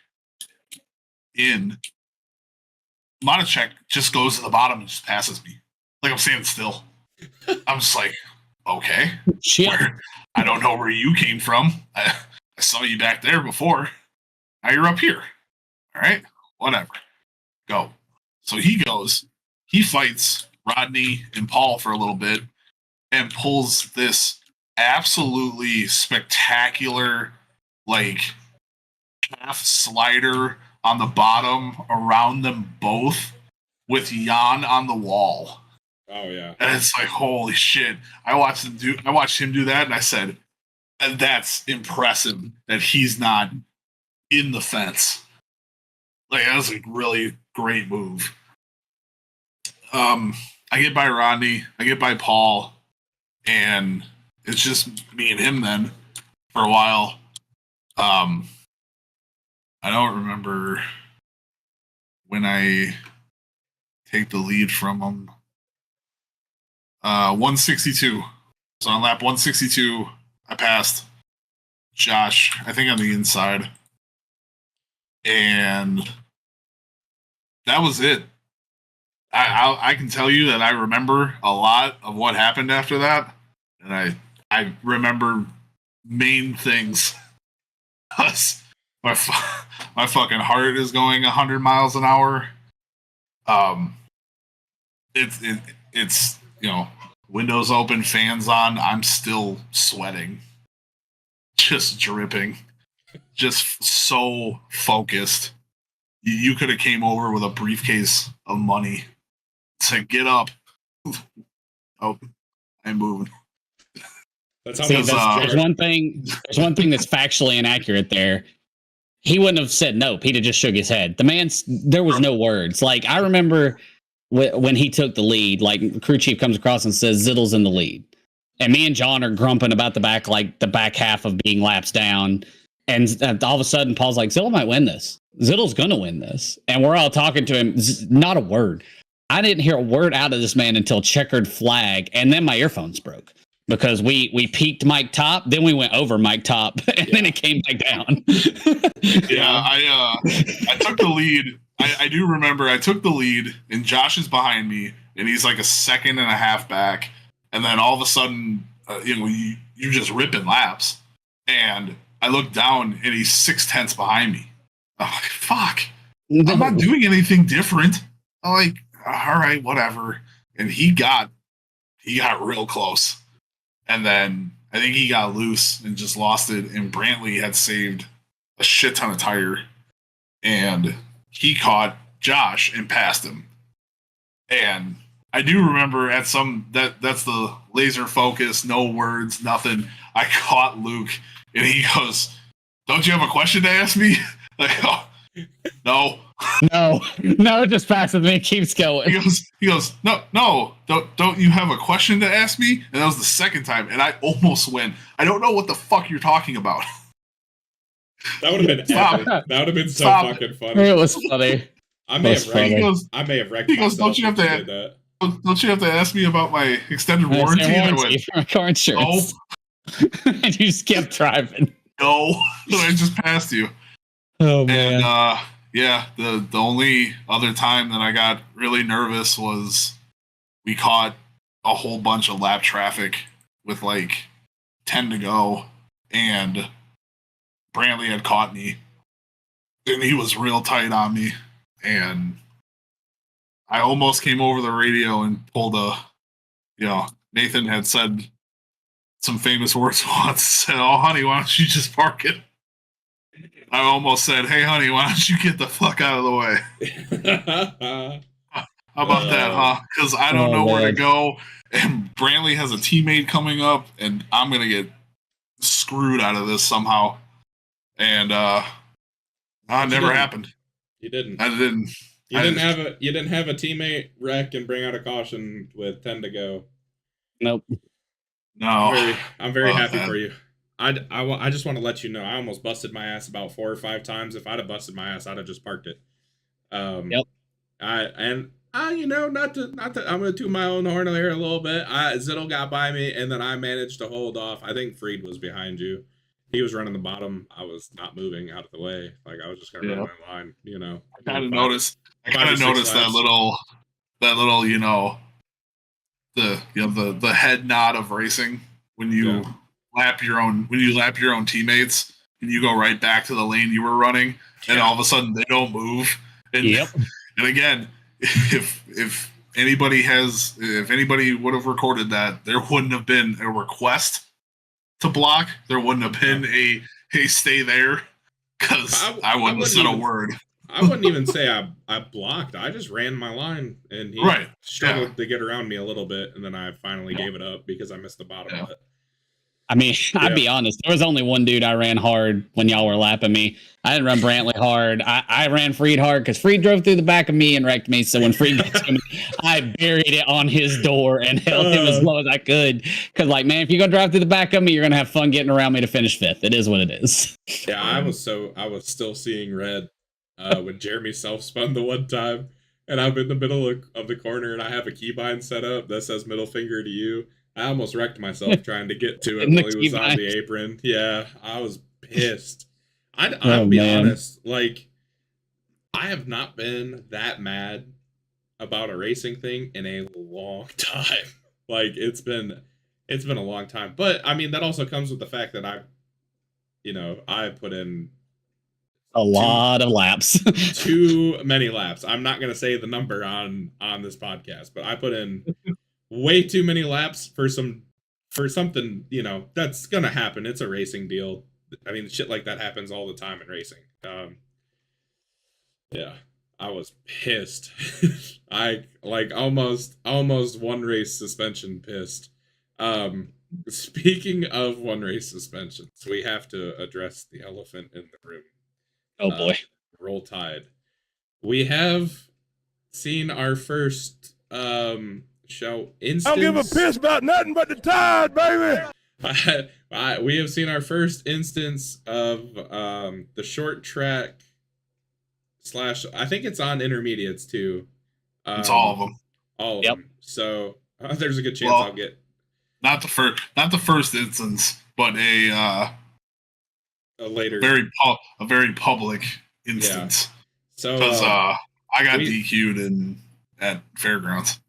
[SPEAKER 3] in. Monachek just goes to the bottom and just passes me. Like I'm standing still. I'm just like, okay. I don't know where you came from. I saw you back there before. Now you're up here. All right, whatever. Go. So he goes. He fights Rodney and Paul for a little bit and pulls this absolutely spectacular, half slider on the bottom around them both with Jan on the wall.
[SPEAKER 1] Oh yeah.
[SPEAKER 3] And it's like, holy shit. I watched him do that and I said, that's impressive that he's not in the fence. That was a really great move. I get by Rodney, I get by Paul, and it's just me and him then for a while. I don't remember when I take the lead from him. 162. So on lap 162, I passed Josh, I think on the inside. And that was it. I can tell you that I remember a lot of what happened after that. And I remember main things. My fucking heart is going 100 miles an hour. It's windows open, fans on. I'm still sweating, just dripping, just so focused. You could have came over with a briefcase of money to get up. Oh, I'm moving.
[SPEAKER 2] There's one thing. There's one thing that's factually inaccurate there. He wouldn't have said nope. He'd have just shook his head. There was no words. I remember when he took the lead, crew chief comes across and says Zittle's in the lead, and me and John are grumping about the back half of being laps down, and all of a sudden Paul's like, Zittle might win this. Zittle's gonna win this, and we're all talking to him. Not a word. I didn't hear a word out of this man until checkered flag, and then my earphones broke. Because we peaked Mike Top, then we went over Mike Top, and then it came back down.
[SPEAKER 3] Yeah, I took the lead. I do remember I took the lead, and Josh is behind me, and he's like a second and a half back, and then all of a sudden, you're just ripping laps, and I look down, and he's 6/10 behind me. I'm like, fuck, I'm not doing anything different. I'm like, all right, whatever. And he got real close. And then I think he got loose and just lost it. And Brantley had saved a shit ton of tire. And he caught Josh and passed him. And I do remember that's the laser focus, no words, nothing. I caught Luke and he goes, "Don't you have a question to ask me?" Oh, no. No, just passes me. It keeps going. He goes, no, don't you have a question to ask me? And that was the second time, and I almost went, I don't know what the fuck you're talking about.
[SPEAKER 1] That would have been epic. That would have been so fucking funny.
[SPEAKER 2] It was funny.
[SPEAKER 1] I may have wrecked.
[SPEAKER 3] He goes, don't you have to ask me about my extended warranty?
[SPEAKER 2] And I went, car insurance. No. And you just kept driving.
[SPEAKER 3] No, I just passed you.
[SPEAKER 2] Oh man.
[SPEAKER 3] And yeah, the only other time that I got really nervous was we caught a whole bunch of lap traffic with 10 to go, and Brantley had caught me, and he was real tight on me, and I almost came over the radio and pulled Nathan had said some famous words once, said, "Oh honey, why don't you just park it?" I almost said, "Hey, honey, why don't you get the fuck out of the way?" How about that, huh? Because I don't know where to go, and Brantley has a teammate coming up, and I'm going to get screwed out of this somehow. And it never happened.
[SPEAKER 1] You didn't.
[SPEAKER 3] I didn't.
[SPEAKER 1] You didn't have a teammate wreck and bring out a caution with 10 to go.
[SPEAKER 2] Nope.
[SPEAKER 3] No.
[SPEAKER 1] I'm very happy for you. I just want to let you know I almost busted my ass about 4 or 5 times. If I'd have busted my ass, I'd have just parked it.
[SPEAKER 2] Yep.
[SPEAKER 1] Not to I'm gonna toot my own horn here a little bit. Zittle got by me, and then I managed to hold off. I think Freed was behind you. He was running the bottom. I was not moving out of the way. Like I was just gonna run my line.
[SPEAKER 3] I kind of noticed that little the head nod of racing when you lap your own teammates and you go right back to the lane you were running, and all of a sudden they don't move. And, and again, if anybody would have recorded that, there wouldn't have been a request to block. There wouldn't have been a hey, stay there, because I wouldn't have said a word.
[SPEAKER 1] I wouldn't even say I blocked. I just ran my line, and he struggled to get around me a little bit, and then I finally gave it up because I missed the bottom of it.
[SPEAKER 2] I mean, I'd be honest. There was only one dude I ran hard when y'all were lapping me. I didn't run Brantley hard. I ran Freed hard because Freed drove through the back of me and wrecked me. So when Freed got to me, I buried it on his door and held him as low as I could. Because, like, man, if you go drive through the back of me, you're gonna have fun getting around me to finish 5th. It is what it is.
[SPEAKER 1] Yeah, I was still seeing red when Jeremy self-spun the one time, and I'm in the middle of the corner, and I have a keybind set up that says middle finger to you. I almost wrecked myself trying to get to it while he was on the apron. Yeah, I was pissed. I'll be honest, like, I have not been that mad about a racing thing in a long time. Like, it's been a long time. But, I mean, that also comes with the fact that I put in
[SPEAKER 2] a lot of laps.
[SPEAKER 1] Too many laps. I'm not going to say the number on this podcast, but I put in way too many laps for something, that's going to happen. It's a racing deal. I mean, shit like that happens all the time in racing. Yeah, I was pissed. I almost one race suspension pissed. Speaking of one race suspensions, we have to address the elephant in the room.
[SPEAKER 2] Oh boy.
[SPEAKER 1] Roll Tide. We have seen our first show instance.
[SPEAKER 4] I don't give a piss about nothing but the Tide, baby.
[SPEAKER 1] We have seen our first instance of the short track / I think it's on intermediates too.
[SPEAKER 3] It's all of them.
[SPEAKER 1] All of them. So there's a good chance I'll get
[SPEAKER 3] not the first instance, but a
[SPEAKER 1] later
[SPEAKER 3] a very public instance.
[SPEAKER 1] Yeah. So
[SPEAKER 3] because I got DQ'd at Fairgrounds.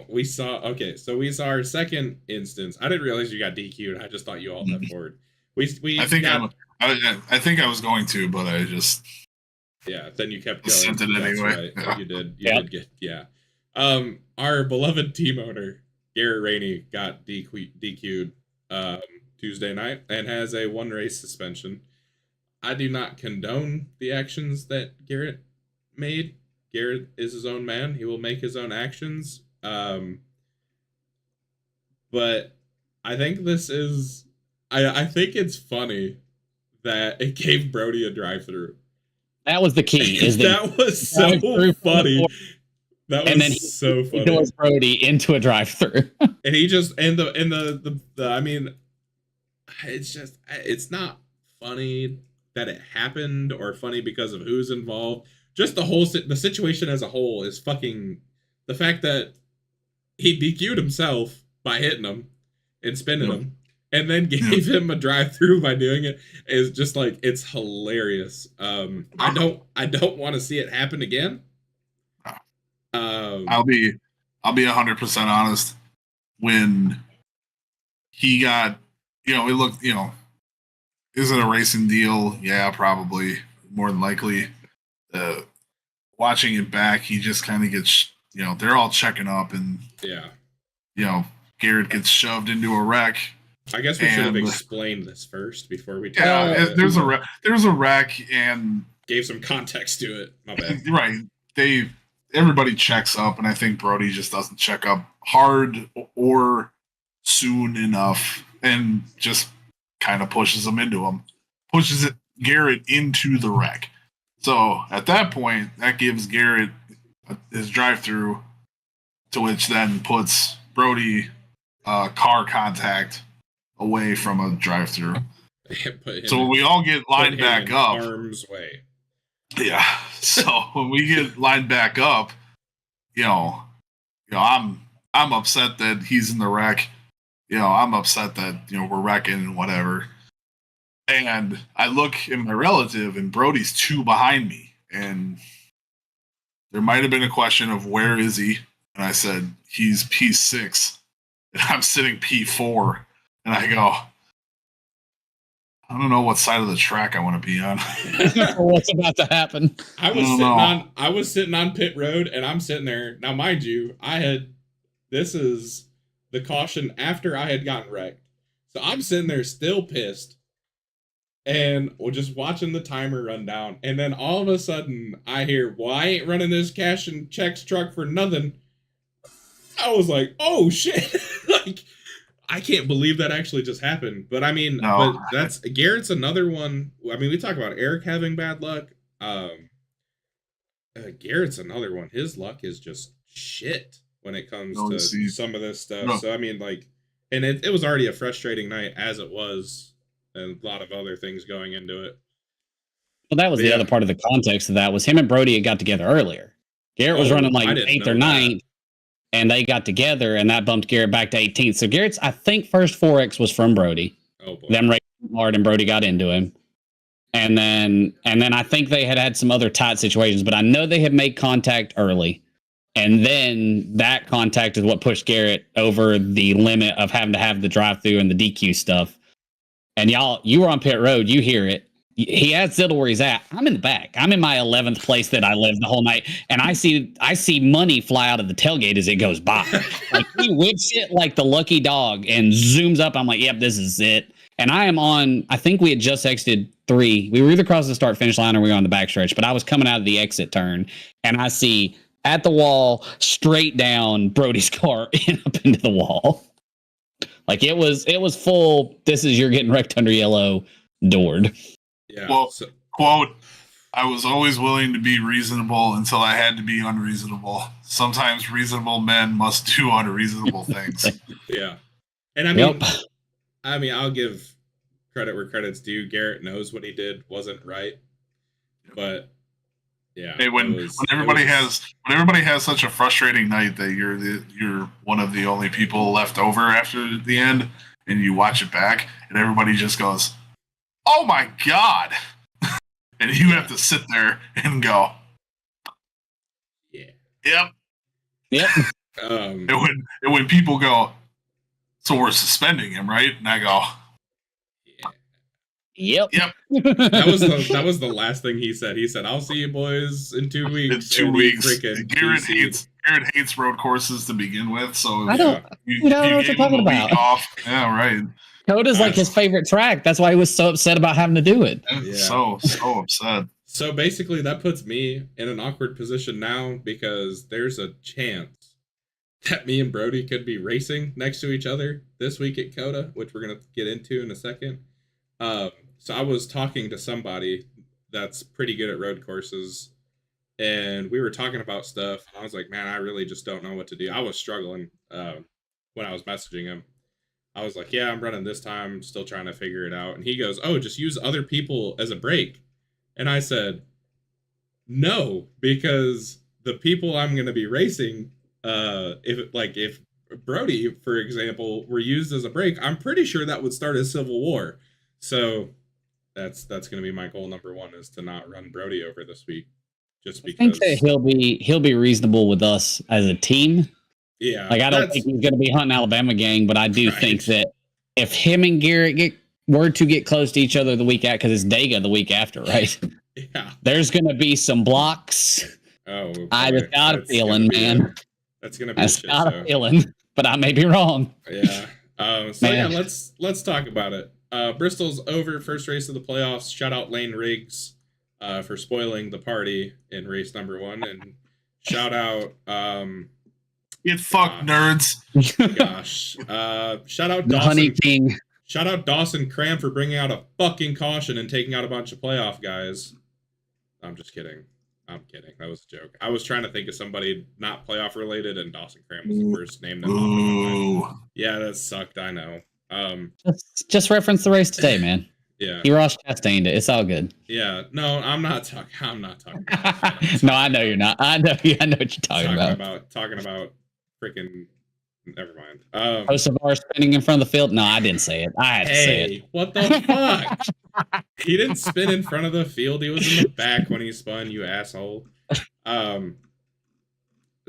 [SPEAKER 1] We saw our second instance. I didn't realize you got DQ'd. I just thought you all left forward. I
[SPEAKER 3] think I was going to, but I just
[SPEAKER 1] then you kept going.
[SPEAKER 3] Sent it anyway.
[SPEAKER 1] Right. Yeah. You did get our beloved team owner Garrett Rainey got DQ'd Tuesday night and has a 1 race suspension. I do not condone the actions that Garrett made. Garrett is his own man. He will make his own actions. But I think I think it's funny that it gave Brody a drive-through.
[SPEAKER 2] That was the key.
[SPEAKER 1] That was so funny. That was so funny. He
[SPEAKER 2] was Brody into a drive-through.
[SPEAKER 1] And he just I mean, it's not funny that it happened or funny because of who's involved. Just the situation as a whole is fucking. The fact that he DQ'd himself by hitting him and spinning him, and then gave him a drive-through by doing it is just like, it's hilarious. I don't want to see it happen again.
[SPEAKER 3] I'll be 100% honest. When he got, it looked, is it a racing deal? Yeah, probably, more than likely. Watching it back, he just kind of gets, they're all checking up, and Garrett gets shoved into a wreck.
[SPEAKER 1] I guess we should have explained this first before we.
[SPEAKER 3] There's a wreck, and
[SPEAKER 1] gave some context to it. My bad.
[SPEAKER 3] Right, everybody checks up, and I think Brody just doesn't check up hard or soon enough, and just kind of pushes Garrett into the wreck. So at that point, that gives Garrett his drive-through, to which then puts Brody car contact away from a drive-through. So we all get lined back up.
[SPEAKER 1] Harm's way.
[SPEAKER 3] Yeah. So when we get lined back up, I'm upset that he's in the wreck. I'm upset that we're wrecking and whatever. And I look at my relative, and Brody's 2 behind me, and there might have been a question of where is he, and I said he's P6, and I'm sitting P4, and I go, I don't know what side of the track I want to be on.
[SPEAKER 2] What's about to happen?
[SPEAKER 1] I was sitting on pit road, and I'm sitting there. Now, mind you, this is the caution after I had gotten wrecked. So I'm sitting there still pissed, and we're just watching the timer run down. And then all of a sudden I hear, well, I ain't running this cash and checks truck for nothing. I was like, oh shit. Like, I can't believe that actually just happened. But I mean, but that's Garrett's another one. I mean, we talk about Eric having bad luck. Garrett's another one. His luck is just shit when it comes to some of this stuff. No. So I mean, like, and it was already a frustrating night as it was, and a lot of other things going into it.
[SPEAKER 2] Well, that was the other part of the context of that was him and Brody had got together earlier. Garrett was running like 8th or 9th. And they got together, and that bumped Garrett back to 18th. So Garrett's, I think, first 4X was from Brody.
[SPEAKER 1] Oh boy.
[SPEAKER 2] Them racing hard, and Brody got into him. And then I think they had some other tight situations, but I know they had made contact early. And then that contact is what pushed Garrett over the limit of having to have the drive-through and the DQ stuff. And you were on pit road, you hear it. He asked Ziddle where he's at. I'm in the back. I'm in my 11th place that I lived the whole night, and I see money fly out of the tailgate as it goes by. Like, he whips it like the lucky dog and zooms up. I'm like, yep, this is it. And I am on. I think we had just exited 3. We were either across the start finish line or we were on the backstretch. But I was coming out of the exit turn, and I see at the wall straight down Brody's car and up into the wall. Like, it was full. This is you're getting wrecked under yellow. Doored.
[SPEAKER 1] Yeah.
[SPEAKER 3] Well, quote, I was always willing to be reasonable until I had to be unreasonable. Sometimes reasonable men must do unreasonable things.
[SPEAKER 1] Yeah. And I mean, I'll give credit where credit's due. Garrett knows what he did wasn't right. But yeah.
[SPEAKER 3] Hey, when everybody has such a frustrating night that you're one of the only people left over after the end, and you watch it back, and everybody just goes, oh my God. And you have to sit there and go,
[SPEAKER 1] yeah.
[SPEAKER 2] Yep.
[SPEAKER 3] And when people go, so we're suspending him, right? And I go,
[SPEAKER 2] Yep.
[SPEAKER 1] That was the last thing he said. He said, I'll see you boys in 2 weeks.
[SPEAKER 3] In 2 weeks. Garrett hates road courses to begin with, so
[SPEAKER 2] I don't know what you're talking about.
[SPEAKER 3] Off. Yeah, right.
[SPEAKER 2] Coda's like his favorite track. That's why he was so upset about having to do it.
[SPEAKER 3] Yeah. So upset.
[SPEAKER 1] So basically, that puts me in an awkward position now because there's a chance that me and Brody could be racing next to each other this week at Coda, which we're going to get into in a second. So I was talking to somebody that's pretty good at road courses, and we were talking about stuff. I was like, man, I really just don't know what to do. I was struggling when I was messaging him. I was like, yeah, I'm running this time, still trying to figure it out. And he goes, oh, just use other people as a break. And I said, no, because the people I'm going to be racing, if Brody, for example, were used as a break, I'm pretty sure that would start a civil war. So that's going to be my goal number 1 is to not run Brody over this week. Just because
[SPEAKER 2] I think that he'll be reasonable with us as a team.
[SPEAKER 1] Yeah.
[SPEAKER 2] Like, I don't think he's going to be hunting Alabama gang, but I do think that if him and Garrett were to get close to each other the week after, because it's Dega the week after, right?
[SPEAKER 1] Yeah.
[SPEAKER 2] There's going to be some blocks.
[SPEAKER 1] Oh, boy.
[SPEAKER 2] I just got a feeling, man.
[SPEAKER 1] That's going to be a shit show.
[SPEAKER 2] A feeling, but I may be wrong.
[SPEAKER 1] Yeah. Let's talk about it. Bristol's over, first race of the playoffs. Shout out Lane Riggs for spoiling the party in race number 1, and shout out
[SPEAKER 3] get fucked, nerds.
[SPEAKER 1] Gosh. Shout out
[SPEAKER 2] the
[SPEAKER 1] Dawson
[SPEAKER 2] Honey King.
[SPEAKER 1] Shout out Dawson Cram for bringing out a fucking caution and taking out a bunch of playoff guys. I'm just kidding. I'm kidding. That was a joke. I was trying to think of somebody not playoff related, and Dawson Cram was the first name that. Yeah, that sucked. I know.
[SPEAKER 2] Just reference the race today, man.
[SPEAKER 1] Yeah.
[SPEAKER 2] He Ross Chastained it. It's all good.
[SPEAKER 1] Yeah. No, I'm not talking. I'm not talking. About
[SPEAKER 2] No, I know you're not. I know what you're talking about.
[SPEAKER 1] Talking about freaking. Never mind.
[SPEAKER 2] Kosovar spinning in front of the field. No, I didn't say it. I had to say it.
[SPEAKER 1] Hey, what the fuck? He didn't spin in front of the field. He was in the back when he spun. You asshole.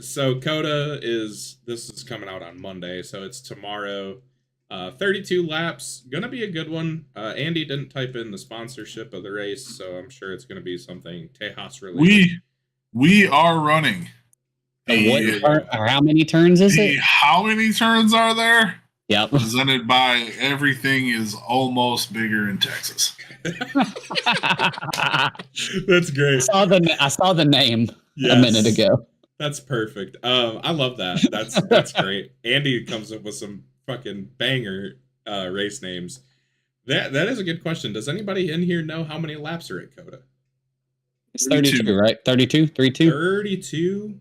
[SPEAKER 1] So Coda this is coming out on Monday, so it's tomorrow. 32 laps, gonna be a good one. Andy didn't type in the sponsorship of the race, so I'm sure it's gonna be something Tejas related.
[SPEAKER 3] We are running.
[SPEAKER 2] How many turns is it?
[SPEAKER 3] How many turns are there?
[SPEAKER 2] Yep.
[SPEAKER 3] Presented by Everything is Almost Bigger in Texas.
[SPEAKER 1] That's great.
[SPEAKER 2] I saw the name a minute ago.
[SPEAKER 1] That's perfect. I love that. That's great. Andy comes up with some fucking banger race names. That is a good question. Does anybody in here know how many laps are at Coda?
[SPEAKER 2] It's 32, right? 32? 32?
[SPEAKER 1] 32?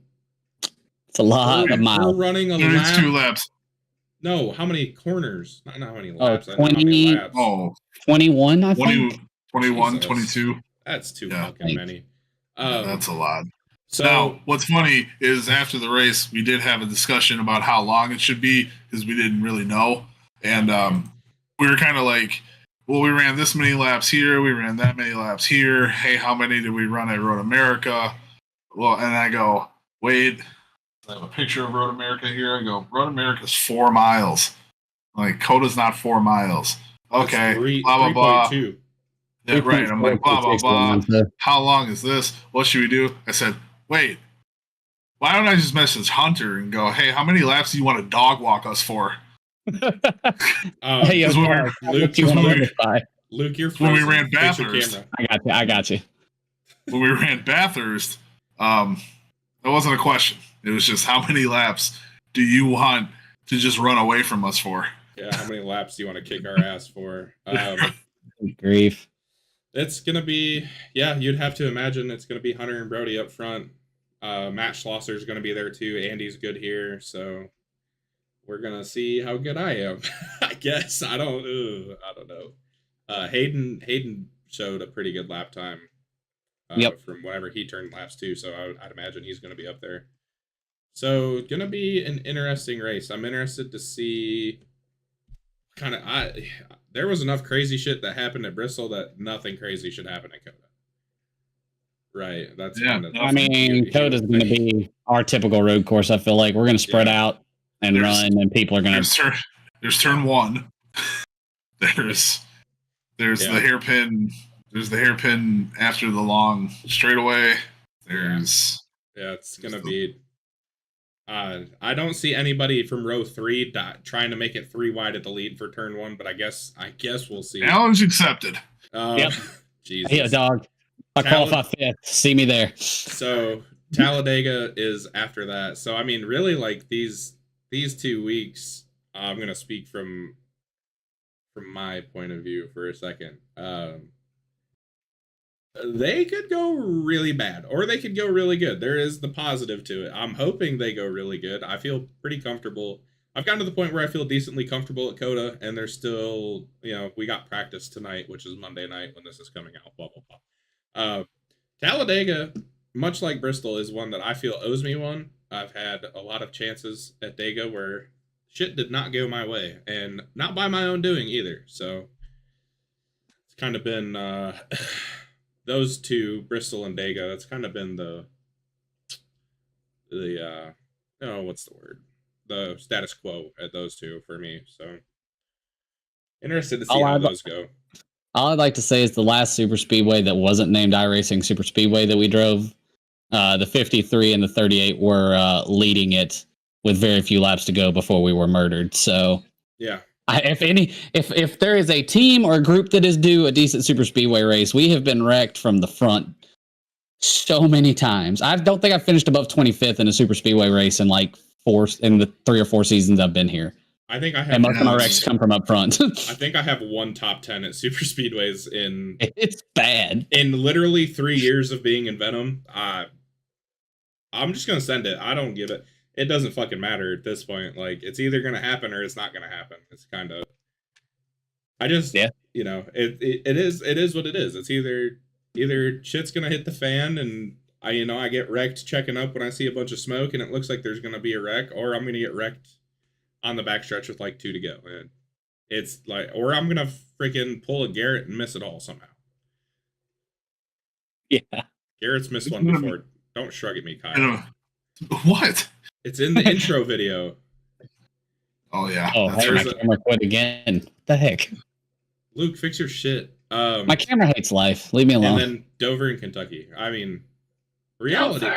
[SPEAKER 2] It's a lot of miles.
[SPEAKER 1] We're running a
[SPEAKER 3] 32
[SPEAKER 1] lap.
[SPEAKER 3] laps.
[SPEAKER 1] No, how many corners? Not how many laps.
[SPEAKER 2] 20,
[SPEAKER 1] laps.
[SPEAKER 2] 21, I think.
[SPEAKER 3] 21,
[SPEAKER 1] Jesus.
[SPEAKER 3] 22.
[SPEAKER 1] That's too fucking many.
[SPEAKER 3] That's a lot.
[SPEAKER 1] So
[SPEAKER 3] now, what's funny is after the race, we did have a discussion about how long it should be because we didn't really know. And we were kind of like, well, we ran this many laps here. We ran that many laps here. Hey, how many did we run at Road America? Well, and I go, wait, I have a picture of Road America here. I go, Road America's 4 miles. Like, Coda's not 4 miles. Okay, blah, blah, blah.
[SPEAKER 1] 3.2.
[SPEAKER 3] Yeah, right. I'm like, blah, blah, blah. How long is this? What should we do? I said, wait, why don't I just message Hunter and go, hey, how many laps do you want to dog walk us for?
[SPEAKER 2] Hey,
[SPEAKER 1] Luke, you're frozen.
[SPEAKER 3] When we ran Bathurst.
[SPEAKER 2] I got you.
[SPEAKER 3] When we ran Bathurst, that wasn't a question. It was just how many laps do you want to just run away from us for?
[SPEAKER 1] Yeah, how many laps do you want to kick our ass for?
[SPEAKER 2] Grief.
[SPEAKER 1] It's going to be, you'd have to imagine it's going to be Hunter and Brody up front. Matt Schlosser's going to be there too. Andy's good here, so we're going to see how good I am. I guess. I don't know. Hayden showed a pretty good lap time from whenever he turned laps too, so I'd imagine he's going to be up there. So, going to be an interesting race. I'm interested to see there was enough crazy shit that happened at Bristol that nothing crazy should happen at Coda. Right. That's
[SPEAKER 2] Coda's going to be our typical road course. I feel like we're going to spread out and run, and people are going to.
[SPEAKER 3] There's turn 1. There's the hairpin. There's the hairpin after the long straightaway. There's
[SPEAKER 1] it's going to be. I don't see anybody from row 3 trying to make it 3 wide at the lead for turn 1, but I guess we'll see.
[SPEAKER 3] Challenge accepted.
[SPEAKER 1] Jesus.
[SPEAKER 2] Hey, dog. I qualify 5th. See me there.
[SPEAKER 1] So Talladega is after that. So I mean, really, like these 2 weeks, I'm gonna speak from my point of view for a second. They could go really bad, or they could go really good. There is the positive to it. I'm hoping they go really good. I feel pretty comfortable. I've gotten to the point where I feel decently comfortable at Coda, and there's still, we got practice tonight, which is Monday night when this is coming out, blah, blah, blah. Talladega, much like Bristol, is one that I feel owes me one. I've had a lot of chances at Dega where shit did not go my way, and not by my own doing either. So it's kind of been those two, Bristol and Dega. That's kind of been the what's the word? The status quo at those two for me. So interested to see how those go.
[SPEAKER 2] All I'd like to say is the last super speedway that wasn't named iRacing Super Speedway that we drove, the 53 and the 38 were leading it with very few laps to go before we were murdered. So
[SPEAKER 1] yeah,
[SPEAKER 2] if there is a team or a group that is due a decent super speedway race, we have been wrecked from the front so many times. I don't think I've finished above 25th in a super speedway race in the 3 or 4 seasons I've been here.
[SPEAKER 1] I think I have.
[SPEAKER 2] And most of my wrecks come from up front.
[SPEAKER 1] I think I have one top 10 at super speedways in.
[SPEAKER 2] It's bad.
[SPEAKER 1] In literally 3 years of being in Venom. I'm just gonna send it. I don't give it. It doesn't fucking matter at this point. Like, it's either gonna happen or it's not gonna happen. It's kind of. I just,
[SPEAKER 2] Yeah.
[SPEAKER 1] it is what it is. It's either shit's gonna hit the fan and I get wrecked checking up when I see a bunch of smoke and it looks like there's gonna be a wreck, or I'm gonna get wrecked on the backstretch with like 2 to go. And it's like, or I'm gonna freaking pull a Garrett and miss it all somehow.
[SPEAKER 2] Yeah.
[SPEAKER 1] Garrett's missed one before. Don't shrug at me, Kyle.
[SPEAKER 3] What?
[SPEAKER 1] It's in the intro video.
[SPEAKER 3] Oh yeah.
[SPEAKER 2] Oh,
[SPEAKER 3] That's
[SPEAKER 2] hey, my
[SPEAKER 3] right.
[SPEAKER 2] camera quit again. What the heck?
[SPEAKER 1] Luke, fix your shit.
[SPEAKER 2] My camera hates life. Leave me alone.
[SPEAKER 1] And then Dover and Kentucky. I mean, reality.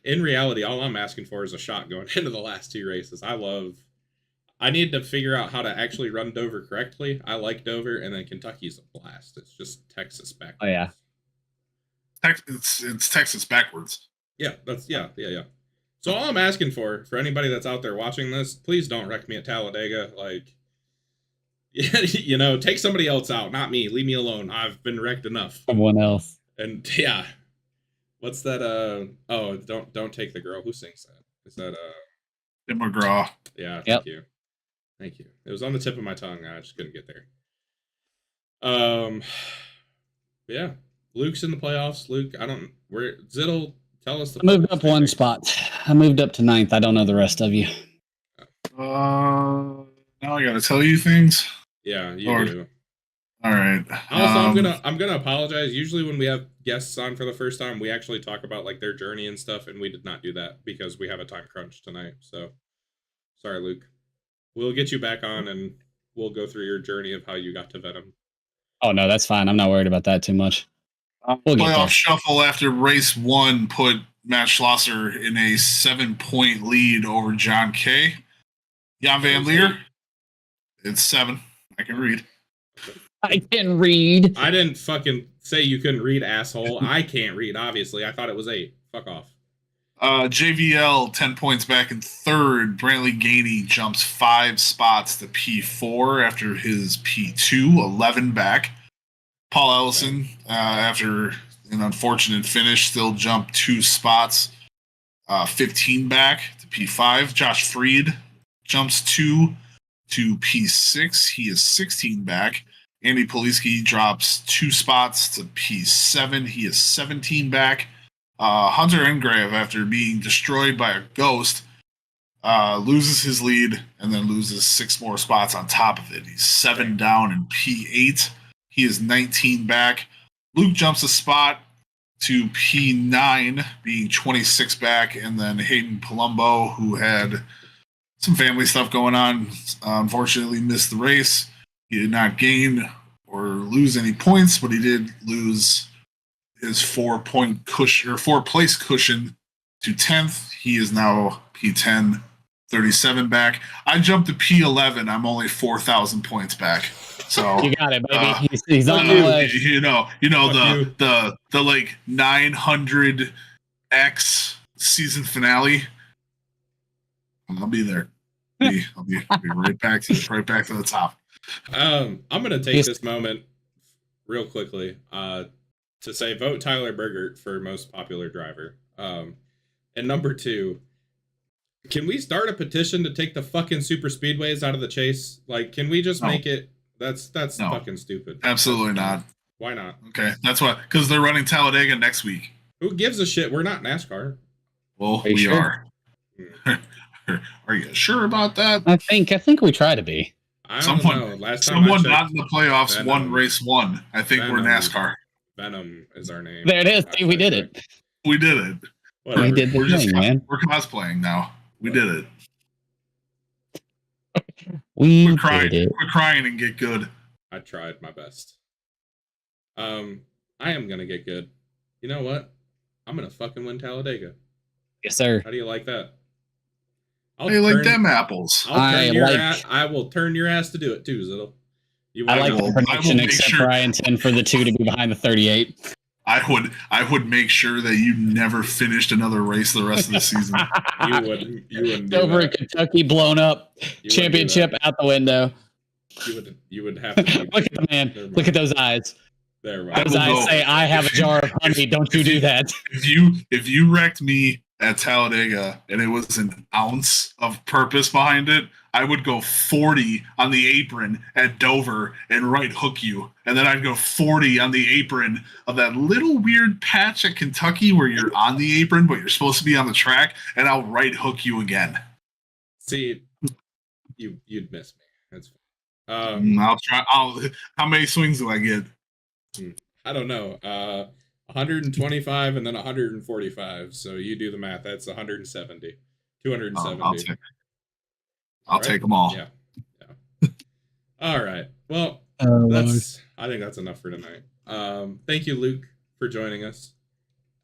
[SPEAKER 1] In reality, all I'm asking for is a shot going into the last 2 races. I need to figure out how to actually run Dover correctly. I like Dover, and then Kentucky's a blast. It's just Texas backwards.
[SPEAKER 2] Oh yeah.
[SPEAKER 3] It's Texas backwards.
[SPEAKER 1] Yeah, yeah. So all I'm asking for anybody that's out there watching this, please don't wreck me at Talladega. Like, take somebody else out, not me. Leave me alone. I've been wrecked enough.
[SPEAKER 2] Someone else.
[SPEAKER 1] And yeah, what's that? Oh, don't take the girl. Who sings that? Is that
[SPEAKER 3] Tim McGraw.
[SPEAKER 1] Yeah,
[SPEAKER 2] Yep.
[SPEAKER 1] Thank you. It was on the tip of my tongue. I just couldn't get there. Yeah. Luke's in the playoffs. Luke, Zittle, tell us.
[SPEAKER 2] I moved up 1 spot. I moved up to 9th. I don't know the rest of you.
[SPEAKER 3] Now I gotta tell you things.
[SPEAKER 1] Yeah, you do.
[SPEAKER 3] All right.
[SPEAKER 1] Also, I'm gonna apologize. Usually when we have guests on for the first time, we actually talk about like their journey and stuff, and we did not do that because we have a time crunch tonight. So sorry, Luke. We'll get you back on and we'll go through your journey of how you got to Venom.
[SPEAKER 2] Oh no, that's fine. I'm not worried about that too much. We'll get
[SPEAKER 3] Playoff
[SPEAKER 2] there.
[SPEAKER 3] shuffle after race 1 put Matt Schlosser in a 7-point lead over John Kay. Jan Van Leer, it's 7. I can read.
[SPEAKER 2] I can read.
[SPEAKER 1] I didn't fucking say you couldn't read, asshole. I can't read, obviously. I thought it was 8. Fuck off.
[SPEAKER 3] JVL 10 points back in 3rd. Brantley Gainey jumps 5 spots to P4 after his P2, 11 back. Paul Ellison, after an unfortunate finish, still jumped 2 spots, 15 back to P5. Josh Freed jumps 2 to P6. He is 16 back. Andy Poliski drops 2 spots to P7. He is 17 back. Hunter Engrave, after being destroyed by a ghost, loses his lead and then loses 6 more spots on top of it. He's 7 down in P8. He is 19 back. Luke jumps a spot to P9, being 26 back, and then Hayden Palumbo, who had some family stuff going on, unfortunately missed the race. He did not gain or lose any points, but he did lose his 4-place cushion to 10th. He is now P10, 37 back. I jumped to P11. I'm only 4,000 points back. So
[SPEAKER 2] You got it, baby. He's on the way.
[SPEAKER 3] the like 900X season finale. I'll be there. I'll be right back to the top.
[SPEAKER 1] I'm gonna take this moment real quickly to say vote Tyler Bergert for most popular driver. And number 2, can we start a petition to take the fucking super speedways out of the chase? Like, can we just make it? That's no. Fucking stupid.
[SPEAKER 3] Absolutely not.
[SPEAKER 1] Why not?
[SPEAKER 3] Okay, that's why. Because they're running Talladega next week.
[SPEAKER 1] Who gives a shit? We're not NASCAR.
[SPEAKER 3] Well, we are. Are you sure about that?
[SPEAKER 2] I think we try to be.
[SPEAKER 1] I don't know. Last time
[SPEAKER 3] someone not in the playoffs Venom. Won race 1. I think
[SPEAKER 1] Venom.
[SPEAKER 3] We're NASCAR.
[SPEAKER 1] Venom is our name.
[SPEAKER 2] There it is. See, we did it.
[SPEAKER 3] We did it.
[SPEAKER 2] Whatever. We did the thing, man.
[SPEAKER 3] We're cosplaying now. We did it.
[SPEAKER 2] We're
[SPEAKER 3] crying and get good.
[SPEAKER 1] I tried my best. I am gonna get good. You know what? I'm gonna fucking win Talladega.
[SPEAKER 2] Yes, sir.
[SPEAKER 1] How do you like that?
[SPEAKER 3] I like them apples.
[SPEAKER 1] I will turn your ass to do it too, Zittle.
[SPEAKER 2] I like the prediction, except for I intend for the 2 to be behind the 38.
[SPEAKER 3] I would make sure that you never finished another race the rest of the season.
[SPEAKER 1] You wouldn't do
[SPEAKER 2] Over
[SPEAKER 1] that.
[SPEAKER 2] in Kentucky, blown up, championship out the window.
[SPEAKER 1] You would have to.
[SPEAKER 2] Look at the man. Look at those eyes.
[SPEAKER 1] Those
[SPEAKER 2] eyes say, "I have a jar of honey. Don't you do that."
[SPEAKER 3] If you wrecked me at Talladega and it was an ounce of purpose behind it, I would go 40 on the apron at Dover and right hook you. And then I'd go 40 on the apron of that little weird patch at Kentucky where you're on the apron, but you're supposed to be on the track, and I'll right hook you again.
[SPEAKER 1] See, you'd miss me. That's
[SPEAKER 3] I'll try. How many swings do I get?
[SPEAKER 1] I don't know. 125 and then 145. So you do the math. That's 170. 270.
[SPEAKER 3] I'll take them all.
[SPEAKER 1] Yeah. All right. Well, I think that's enough for tonight. Thank you, Luke, for joining us.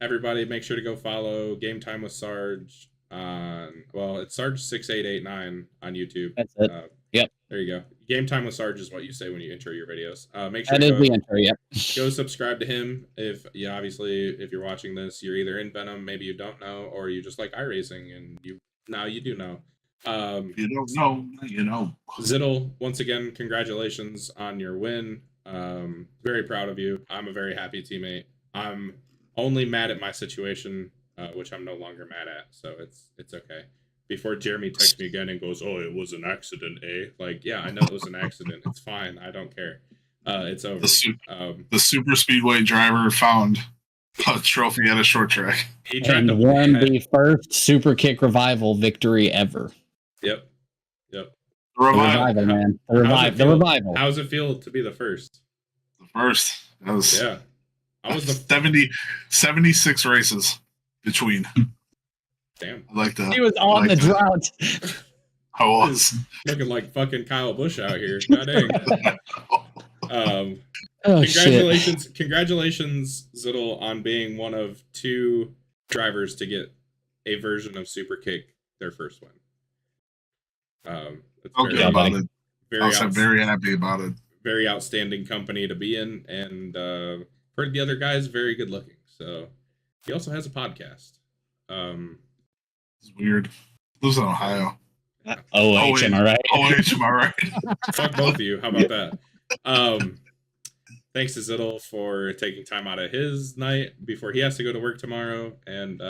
[SPEAKER 1] Everybody, make sure to go follow Game Time with Sarge on, well, it's Sarge6889 on YouTube.
[SPEAKER 2] That's it. Yep.
[SPEAKER 1] There you go. Game Time with Sarge is what you say when you intro your videos. Make sure
[SPEAKER 2] that is the intro. Yep.
[SPEAKER 1] Go subscribe to him. If you're watching this, you're either in Venom, maybe you don't know, or you just like iRacing, and you do know.
[SPEAKER 3] If you don't know, you know.
[SPEAKER 1] Ziddle, once again, congratulations on your win. Very proud of you. I'm a very happy teammate. I'm only mad at my situation, which I'm no longer mad at, so it's okay. Before Jeremy texts me again and goes, "Oh, it was an accident, eh?" Like, yeah, I know it was an accident. It's fine. I don't care. It's over.
[SPEAKER 3] The super speedway driver found a trophy at a short track.
[SPEAKER 2] He tried to win the first super kick revival victory ever.
[SPEAKER 1] Yep.
[SPEAKER 3] The revival,
[SPEAKER 2] man. The revival.
[SPEAKER 1] How does it feel to be the first?
[SPEAKER 3] The first. That was,
[SPEAKER 1] yeah. I was the
[SPEAKER 3] 76 races between.
[SPEAKER 1] Damn.
[SPEAKER 3] I like that.
[SPEAKER 2] He was on the drought.
[SPEAKER 3] I was.
[SPEAKER 1] Looking like fucking Kyle Busch out here. God dang. Congratulations, Ziddle, on being one of 2 drivers to get a version of Super Kick their first win. It's
[SPEAKER 3] very happy about it.
[SPEAKER 1] Very outstanding company to be in, and heard the other guy's very good looking. So he also has a podcast.
[SPEAKER 3] It's weird. Lives in Ohio.
[SPEAKER 2] OH, am I right?
[SPEAKER 3] OH, am I right?
[SPEAKER 1] Fuck both of you. How about that? Thanks to Ziddle for taking time out of his night before he has to go to work tomorrow. And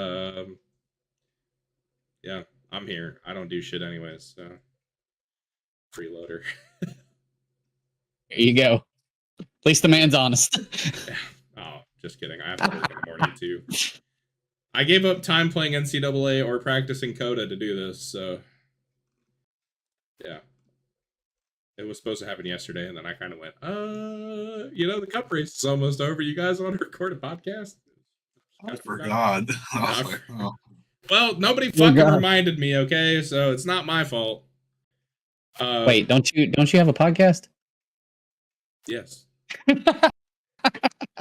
[SPEAKER 1] yeah, I'm here. I don't do shit anyways. So freeloader.
[SPEAKER 2] There you go. At least the man's honest.
[SPEAKER 1] Oh, just kidding. I have to work in the morning too. I gave up time playing NCAA or practicing Coda to do this, so yeah. It was supposed to happen yesterday, and then I kind of went, the cup race is almost over. You guys want to record a podcast?
[SPEAKER 3] I forgot.
[SPEAKER 1] Well, nobody fucking reminded me, okay? So it's not my fault.
[SPEAKER 2] Wait, don't you have a podcast?
[SPEAKER 1] Yes.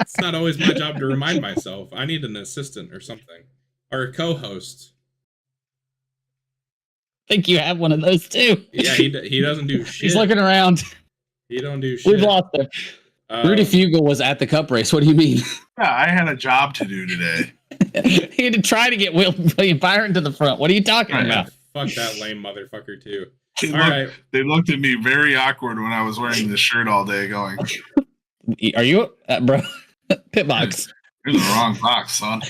[SPEAKER 1] It's not always my job to remind myself. I need an assistant or something. Or a co-host.
[SPEAKER 2] I think you have one of those too.
[SPEAKER 1] Yeah, he doesn't do shit.
[SPEAKER 2] He's looking around.
[SPEAKER 1] He don't do shit.
[SPEAKER 2] We've lost him. Rudy Fugel was at the cup race. What do you mean?
[SPEAKER 3] Yeah, I had a job to do today.
[SPEAKER 2] He had to try to get William Byron to the front. What are you talking about?
[SPEAKER 1] Fuck that lame motherfucker too.
[SPEAKER 3] They looked at me very awkward when I was wearing this shirt all day going,
[SPEAKER 2] are you, bro? Pit box.
[SPEAKER 3] You're in the wrong box, son.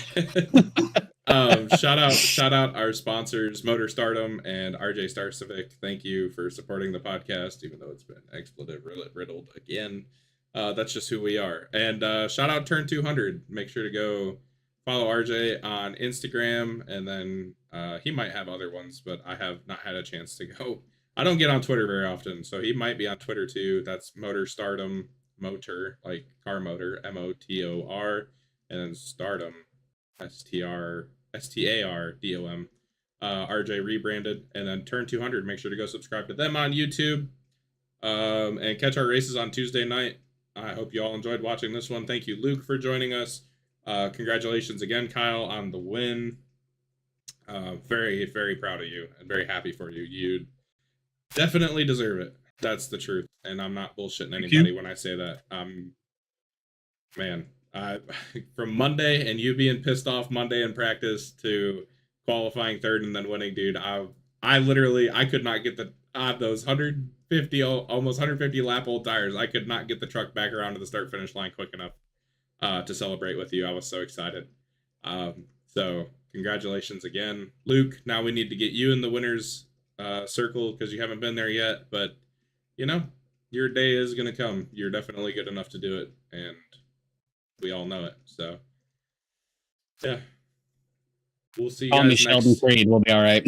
[SPEAKER 1] Shout out our sponsors, Motor Stardom and RJ Star Civic. Thank you for supporting the podcast, even though it's been expletive riddled again. That's just who we are. And shout out Turn 200. Make sure to go follow RJ on Instagram, and then he might have other ones, but I have not had a chance to go. I don't get on Twitter very often, so he might be on Twitter too. That's Motor Stardom, motor, like car motor, MOTOR, and then Stardom, STARDOM. RJ rebranded, and then Turn 200. Make sure to go subscribe to them on YouTube, and catch our races on Tuesday night. I hope you all enjoyed watching this one. Thank you, Luke, for joining us. Congratulations again, Kyle, on the win. Very, very proud of you and very happy for you. You definitely deserve it. That's the truth. And I'm not bullshitting anybody when I say that. Man, from Monday and you being pissed off Monday in practice to qualifying third and then winning, dude, I literally could not get those almost 150 lap old tires. I could not get the truck back around to the start finish line quick enough to celebrate with you. I was so excited. So congratulations again, Luke. Now we need to get you in the winners circle because you haven't been there yet, but you know, your day is gonna come. You're definitely good enough to do it, and we all know it. So, yeah, we'll see you
[SPEAKER 2] Call me
[SPEAKER 1] guys
[SPEAKER 2] Sheldon
[SPEAKER 1] next.
[SPEAKER 2] Creed. We'll be all right.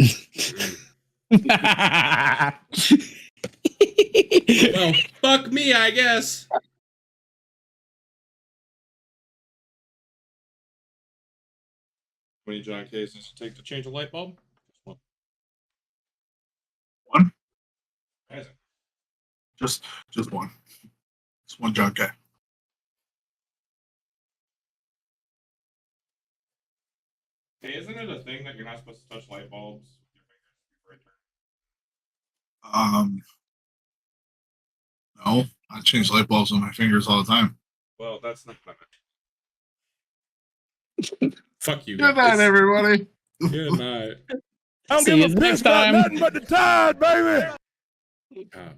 [SPEAKER 1] Well, fuck me, I guess. How many John K's does it take to change a light bulb?
[SPEAKER 3] One?
[SPEAKER 1] Amazing.
[SPEAKER 3] Just one. It's one John K.
[SPEAKER 1] Hey, isn't it a thing that you're not supposed to touch light bulbs with your fingers before you turn?
[SPEAKER 3] No, I change light bulbs with my fingers all the time.
[SPEAKER 1] Well, that's not what I meant. Fuck you
[SPEAKER 3] Good
[SPEAKER 1] guys.
[SPEAKER 3] night, everybody.
[SPEAKER 1] Good night.
[SPEAKER 4] I don't
[SPEAKER 2] See
[SPEAKER 4] give
[SPEAKER 2] you
[SPEAKER 4] a piss
[SPEAKER 2] next
[SPEAKER 4] about
[SPEAKER 2] time.
[SPEAKER 4] nothing but the tide, baby.
[SPEAKER 1] God.